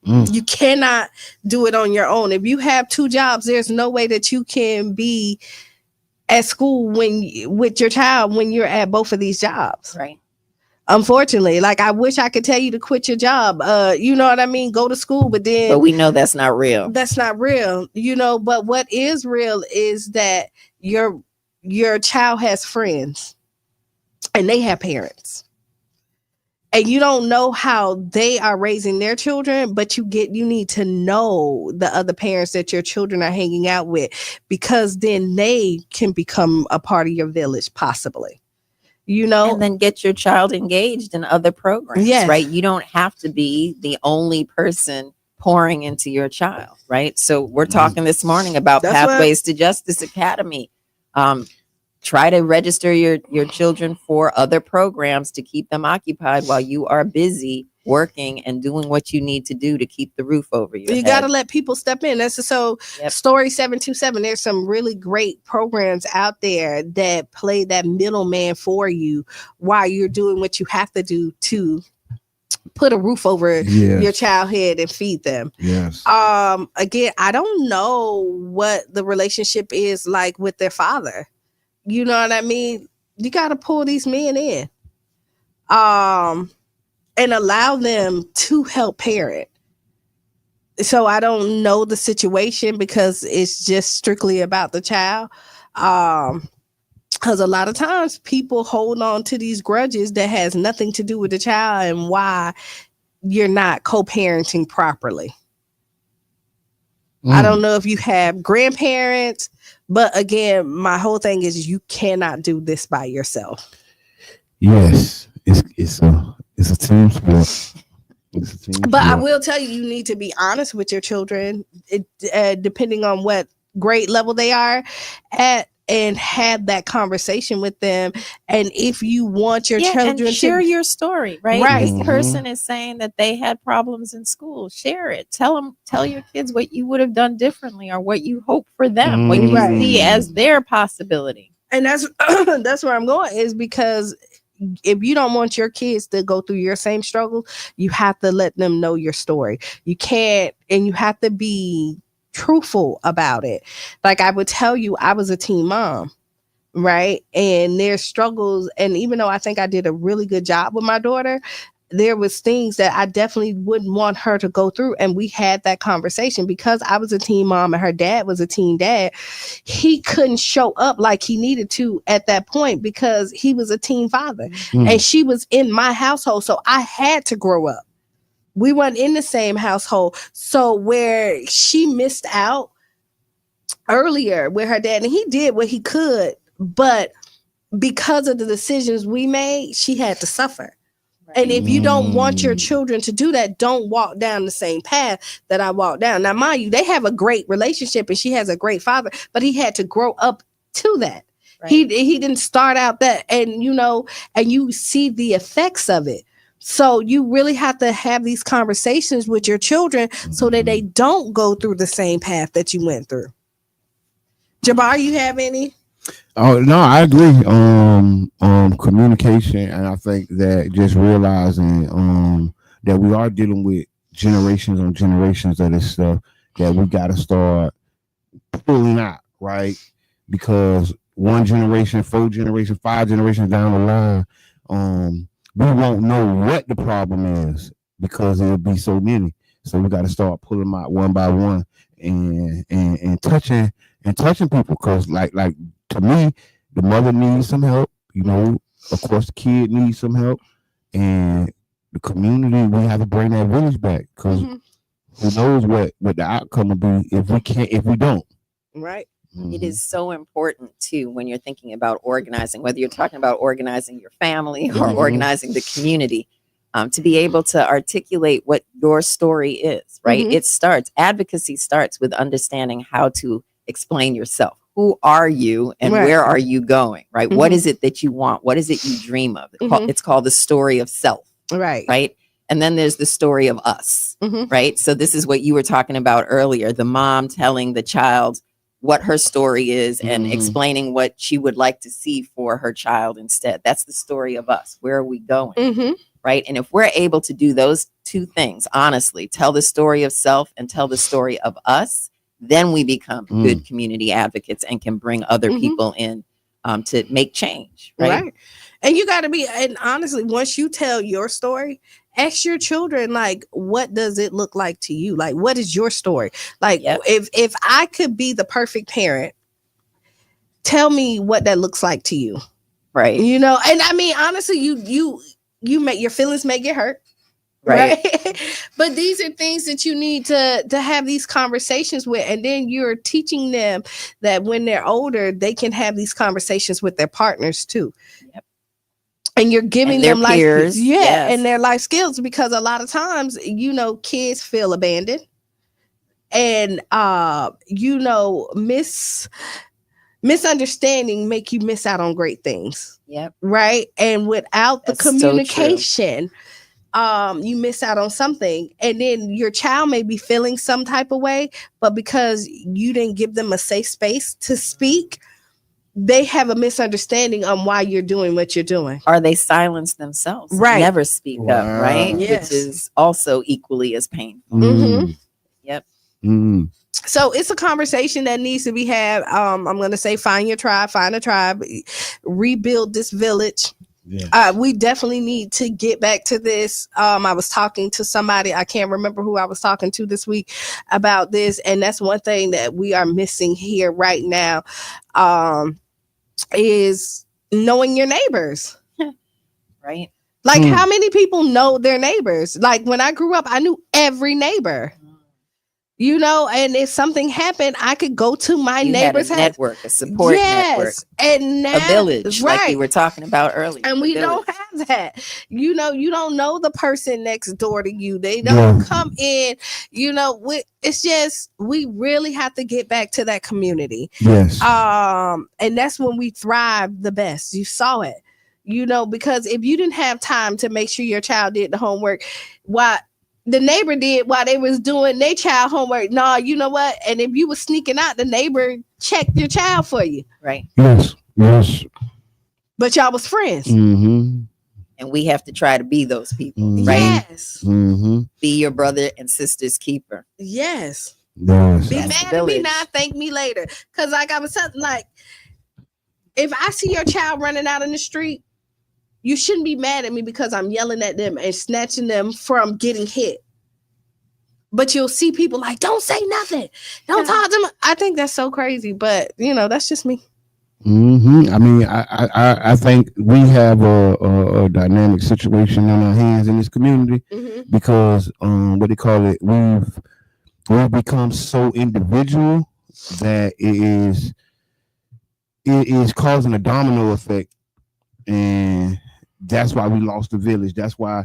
You cannot do it on your own. If you have 2 jobs, there's no way that you can be at school with your child when you're at both of these jobs. Right. Unfortunately, like I wish I could tell you to quit your job. You know what I mean? Go to school, but then But we know that's not real. that's not real, you know. But what is real is that your child has friends and they have parents. And you don't know how they are raising their children, but you need to know the other parents that your children are hanging out with, because then they can become a part of your village, possibly. You know, And then get your child engaged in other programs, Yes. right? You don't have to be the only person pouring into your child, right? So we're talking this morning about That's Pathways to Justice Academy. Try to register your children for other programs to keep them occupied while you are busy working and doing what you need to do to keep the roof over your you head. got to let people step in. That's so Yep. Story 727. There's some really great programs out there that play that middleman for you while you're doing what you have to do to put a roof over Yes. your child head and feed them. Yes. Again, I don't know what the relationship is like with their father. You know what I mean? You got to pull these men in, and allow them to help parent. So I don't know the situation because it's just strictly about the child. Because a lot of times people hold on to these grudges that has nothing to do with the child and why you're not co-parenting properly. I don't know if you have grandparents, but again, my whole thing is you cannot do this by yourself. Yes, it's a team sport. It's a team But I sport. will tell you, you need to be honest with your children, depending on what grade level they are at, and have that conversation with them. And if you want your children and share to your story, right? Right. This person is saying that they had problems in school. Share it. Tell your kids what you would have done differently or what you hope for them, what you Right. see as their possibility. and that's that's where I'm going, is because if you don't want your kids to go through your same struggles, you have to let them know your story. You can't, and you have to be truthful about it. Like I would tell you, I was a teen mom, right? And there's struggles, and even though I think I did a really good job with my daughter, there was things that I definitely wouldn't want her to go through. And we had that conversation because I was a teen mom and her dad was a teen dad. He couldn't show up like he needed to at that point because he was a teen father. And she was in my household. So I had to grow up. We weren't in the same household. So where she missed out earlier with her dad, and he did what he could, but because of the decisions we made, she had to suffer. And if you don't want your children to do that, don't walk down the same path that I walked down. Now, mind you, they have a great relationship and she has a great father, but he had to grow up to that. Right. He didn't start out that, and you know, and you see the effects of it. So you really have to have these conversations with your children so that they don't go through the same path that you went through. Jabbar, you have any? Oh no, I agree. Communication, and I think that just realizing that we are dealing with generations on generations of this stuff that we got to start pulling out, right? Because one generation, 4 generations, 5 generations down the line, we won't know what the problem is because it'll be so many. So we got to start pulling them out one by one and touching people, because like to me, the mother needs some help. You know, of course, the kid needs some help, and the community, we have to bring that village back, because who knows what the outcome will be if we don't. Right. It is so important too when you're thinking about organizing, whether you're talking about organizing your family or organizing the community, to be able to articulate what your story is, right? Advocacy starts with understanding how to explain yourself. Who are you and where are you going, right? What is it that you want? What is it you dream of? It's called the story of self, right? And then there's the story of us, right? So this is what you were talking about earlier, the mom telling the child what her story is and explaining what she would like to see for her child instead. That's the story of us. Where are we going? Right? And if we're able to do those two things, honestly, tell the story of self and tell the story of us, then we become good community advocates and can bring other Mhm. people in to make change. Right. And you got to be, and honestly, once you tell your story, ask your children, like, what does it look like to you? Like, what is your story? Like, Yep. if I could be the perfect parent, tell me what that looks like to you. Right. You know, and I mean, honestly, you make your feelings may get hurt. Right. But these are things that you need to have these conversations with, and then you're teaching them that when they're older, they can have these conversations with their partners too. Yep. And you're giving And their them life, peers, yes. and their life skills, because a lot of times, you know, kids feel abandoned, and you know, misunderstanding make you miss out on great things. Yep. Right. And without That's the so true. communication, you miss out on something, and then your child may be feeling some type of way, but because you didn't give them a safe space to speak, they have a misunderstanding on why you're doing what you're doing. Or they silence themselves, and Right. never speak up, right? Yes. Which is also equally as painful. Mhm. Yep. So it's a conversation that needs to be had. I'm going to say, find your tribe, find a tribe, rebuild this village. Yeah. We definitely need to get back to this. I was talking to somebody, I can't remember who I was talking to this week about this, and that's one thing that we are missing here right now, is knowing your neighbors. Right. Like, how many people know their neighbors? Like, when I grew up, I knew every neighbor. You know, and if something happened, I could go to my You neighbor's had a house. network, a support network, And now, a village, right? like we were talking about earlier. And we The don't village. have that. You know, you don't know the person next door to you. They don't come in. You know, it's just, we really have to get back to that community. Yes. And that's when we thrive the best. You saw it. You know, because if you didn't have time to make sure your child did the homework, what the neighbor did while they was doing their child homework. Nah, you know what? And if you was sneaking out, the neighbor checked your child for you. Right. Yes. But y'all was friends. Mm-hmm. And we have to try to be those people, Mhm. right? Yes. Mm-hmm. Be your brother and sister's keeper. Yes. Yes. Be That's mad the at me village. now, thank me later. Cause like I was saying, like, if I see your child running out in the street, you shouldn't be mad at me because I'm yelling at them and snatching them from getting hit. But you'll see people like, don't say nothing. Don't talk to them. I think that's so crazy. But, you know, that's just me. Mm-hmm. I mean, I think we have a dynamic situation on our hands in this community because what they call it, we've become so individual that it is causing a domino effect, and that's why we lost the village. That's why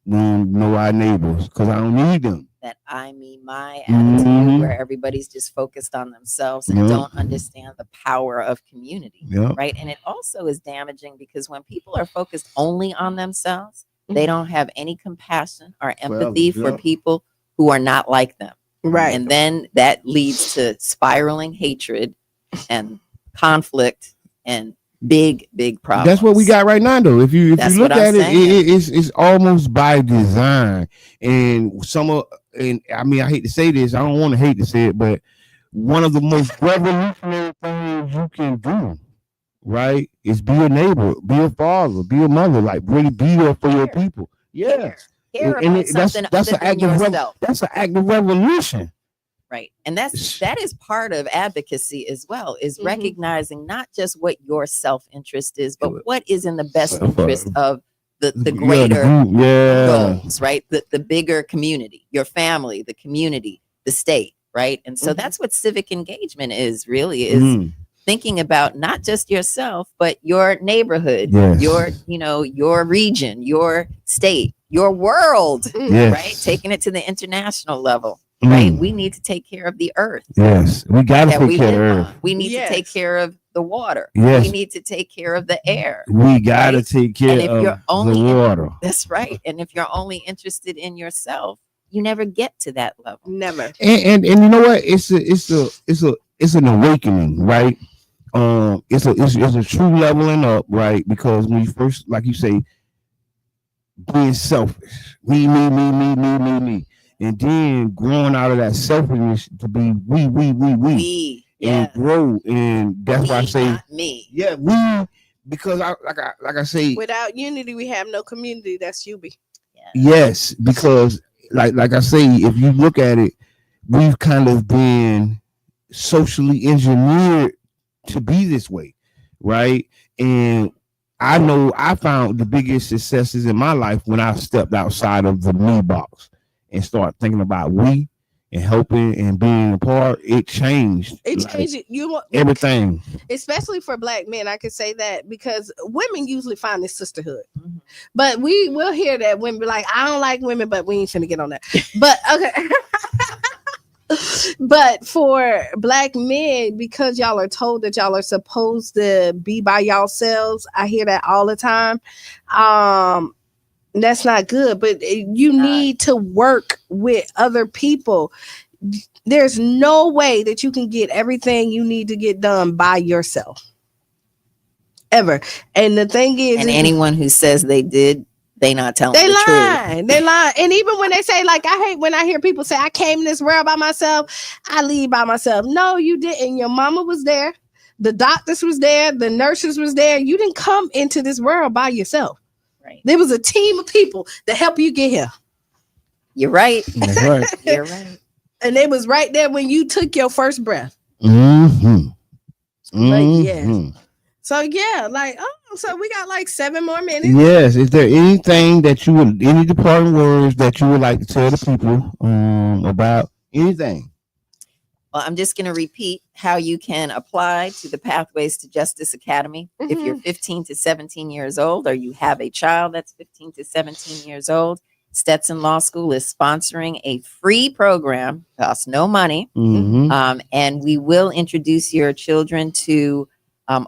we don't know our neighbors, because I don't need them. That I, me, my attitude, Mhm. where everybody's just focused on themselves and Yeah. don't understand the power of community. Yeah. Right. And it also is damaging because when people are focused only on themselves, they don't have any compassion or empathy for yeah. people who are not like them. Right. And then that leads to spiraling hatred and conflict and big problems. That's what we got right now, though. If you That's look what I'm at it, saying. it's almost by design. And I mean, I hate to say this, I don't want to hate to say it, but one of the most revolutionary things you can do, right, is be a neighbor, be a father, be a mother, like really be there for your people. Yes. Care And about something that's other an act than of yourself. that's an act of revolution. Right. And that is part of advocacy as well, is Mhm. recognizing not just what your self-interest is, but what is in the best interest of the Yeah, greater group, yeah. goals, right? The bigger community, your family, the community, the state, right? And so Mhm. that's what civic engagement is really, thinking about not just yourself, but your neighborhood, Yes. your region, your state, your world, Yes. right? Taking it to the international level. Right, we need to take care of the earth. Yes, we gotta that take we care of live Earth. on. We need to take Yes. care of the water. Yes. We need to take care of the air. We gotta right? take care And if of you're only the water. That's right. And if you're only interested in yourself, you never get to that level. Never. And you know what? It's an awakening, right? It's a true leveling up, right? Because when you first, like you say, being selfish, me, and then growing out of that selfishness to be we, We, and yeah. grow, and that's why I Me, say, not me. yeah, we, because like I say, Without unity, we have no community. That's Yubi. yes, because like I say, if you look at it, we've kind of been socially engineered to be this way, right? And I know I found the biggest successes in my life when I stepped outside of the me box and start thinking about we and helping and being a part. It changed. It like, changed everything. especially for black men. I could say that because women usually find this sisterhood, but we will hear that women be like, I don't like women, but we ain't finna get on that. But okay. But for black men, because y'all are told that y'all are supposed to be by yourselves, I hear that all the time. That's not good, but you need to work with other people. There's no way that you can get everything you need to get done by yourself ever. And the thing is, And anyone who says they did, they not telling they the truth. lie. They lie. And even when they say, like, I hate when I hear people say, I came in this world by myself, I leave by myself. No, you didn't. Your mama was there. The doctors was there. The nurses was there. You didn't come into this world by yourself. Right. There was a team of people that helped you get here. You're right. That's right. You're right. And they was right there when you took your first breath. Mm-hmm. But yes. So yeah, like, so we got like 7 more minutes. Yes. Is there anything that you would, any departing words that you would like to tell the people about anything? Well, I'm just going to repeat how you can apply to the Pathways to Justice Academy. If you're 15 to 17 years old, or you have a child that's 15 to 17 years old, Stetson Law School is sponsoring a free program, costs no money, and we will introduce your children to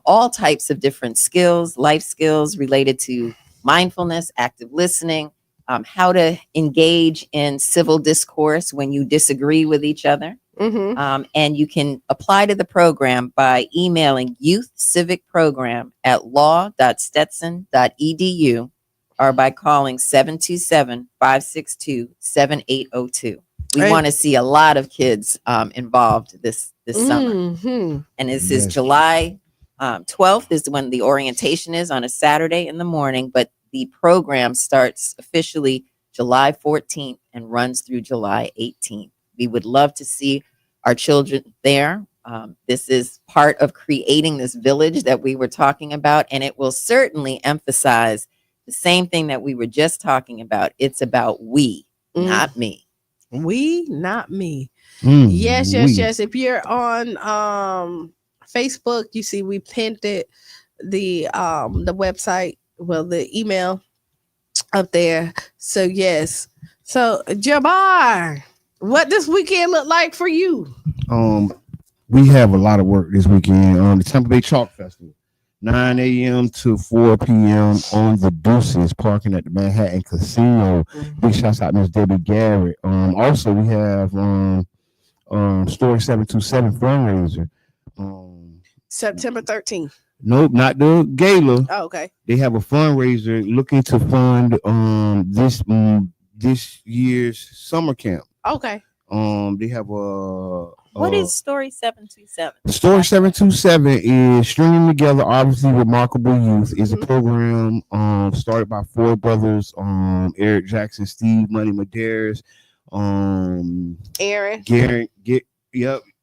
all types of different skills, life skills related to mindfulness, active listening, how to engage in civil discourse when you disagree with each other. And you can apply to the program by emailing youthcivicprogram@law.stetson.edu or by calling 727-562-7802. We want to see a lot of kids involved this summer. And this is July 12th is when the orientation is, on a Saturday in the morning, but the program starts officially July 14th and runs through July 18th. We would love to see our children there. This is part of creating this village that we were talking about, and it will certainly emphasize the same thing that we were just talking about. It's about we, not me. We, not me. Yes. If you're on Facebook, you see we pinned it, the website, well, the email up there. So yes. So Jabbar, what this weekend look like for you? We have a lot of work this weekend on the Tampa Bay Chalk Festival, 9 a.m. to 4 p.m. on the Deuces, parking at the Manhattan Casino. Big shouts out Miss Debbie Garrett. Also we have Story 727 fundraiser. September 13th. Nope, not the gala. Oh, okay. They have a fundraiser looking to fund this year's summer camp. Okay. They have What is Story 727? Story 727 is Stringing Together Obviously Remarkable Youth. Is a program started by 4 brothers, Eric Jackson, Steve Money Medeiros, Aaron. Gary,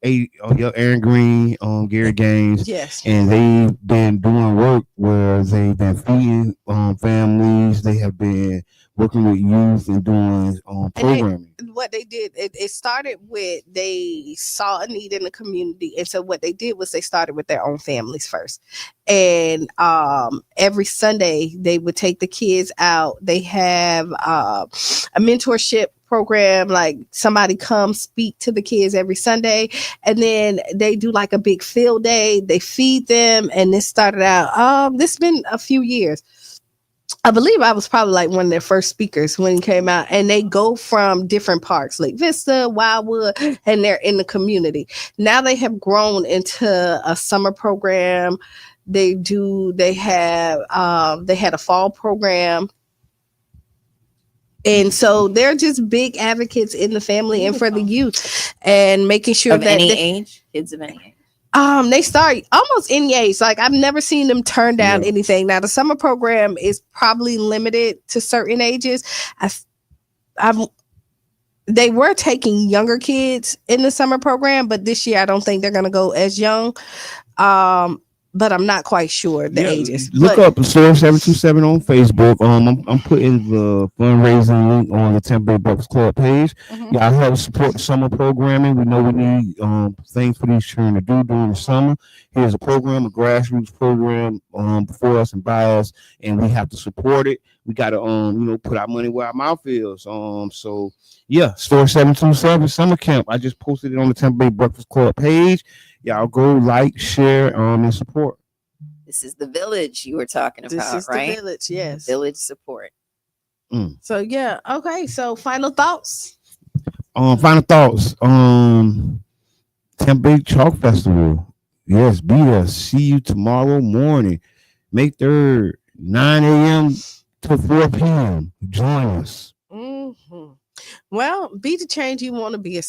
Aaron Green, Gary Gaines. Yes. And they've been doing work where they've been feeding families. They have been working with youth and doing programming. What they did, it started with, they saw a need in the community, and so what they did was they started with their own families first. And every Sunday they would take the kids out. They have a mentorship program, like somebody comes speak to the kids every Sunday, and then they do like a big field day. They feed them, and this started out, this been a few years. I believe I was probably like one of their first speakers when it came out, and they go from different parks, Lake Vista, Wildwood, and they're in the community. Now they have grown into a summer program. They had a fall program. And so they're just big advocates in the family and for the youth, and making sure Of that any they, age, kids of any age. they start almost any age. Like I've never seen them turn down Yeah. anything. Now the summer program is probably limited to certain ages. They were taking younger kids in the summer program, but this year I don't think they're gonna go as young. But I'm not quite sure the ages. Look But up Store 727 on Facebook. I'm putting the fundraising link on the Tampa Bay Breakfast Club page. Mhm. Y'all help support the summer programming. We know we need things for these children to do during the summer. Here's a program, a grassroots program before us and by us, and we have to support it. We got to put our money where our mouth is. So yeah, Store 727 summer camp. I just posted it on the Tampa Bay Breakfast Club page. Y'all go like, share, and support. This is the village you were talking this about, is right? the village, yes. Village support. So yeah, okay. So final thoughts. Final thoughts. Tampa Bay Chalk Festival. Yes, be there. See you tomorrow morning, May 3rd, 9 a.m. to 4 p.m. Join us. Well, be the change you want to be.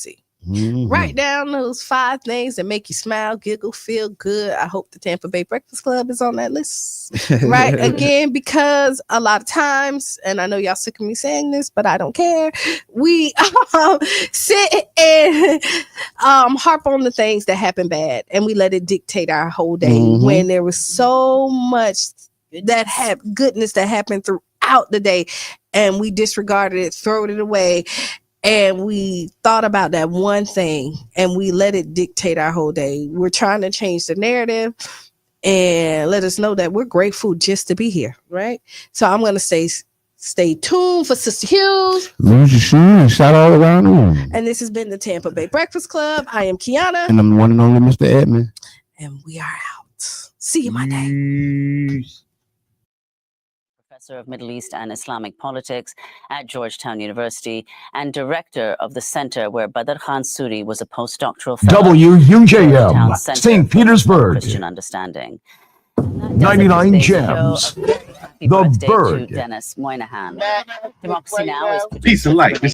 Mhm. Write down those 5 things that make you smile, giggle, feel good. I hope the Tampa Bay Breakfast Club is on that list. Right. Again, because a lot of times, and I know y'all sick of me saying this, but I don't care. We sit and harp on the things that happen bad, and we let it dictate our whole day when there was so much that goodness that happened throughout the day, and we disregarded it, throw it away. And we thought about that one thing and we let it dictate our whole day. We're trying to change the narrative and let us know that we're grateful just to be here, right? So I'm going to stay tuned for Sister Hughes. Lose your shoe and shout all around the room. And this has been the Tampa Bay Breakfast Club. I am Kiana. And I'm the one and only Mr. Edmund. And we are out. See you Monday. Professor of Middle East and Islamic Politics at Georgetown University and director of the center where Badr Khan Suri was a postdoctoral fellow. WUJM, St. Petersburg. Christian Understanding. 99 Gems. The The Bird. To Dennis Moynihan. Democracy Now! Is Peace and light.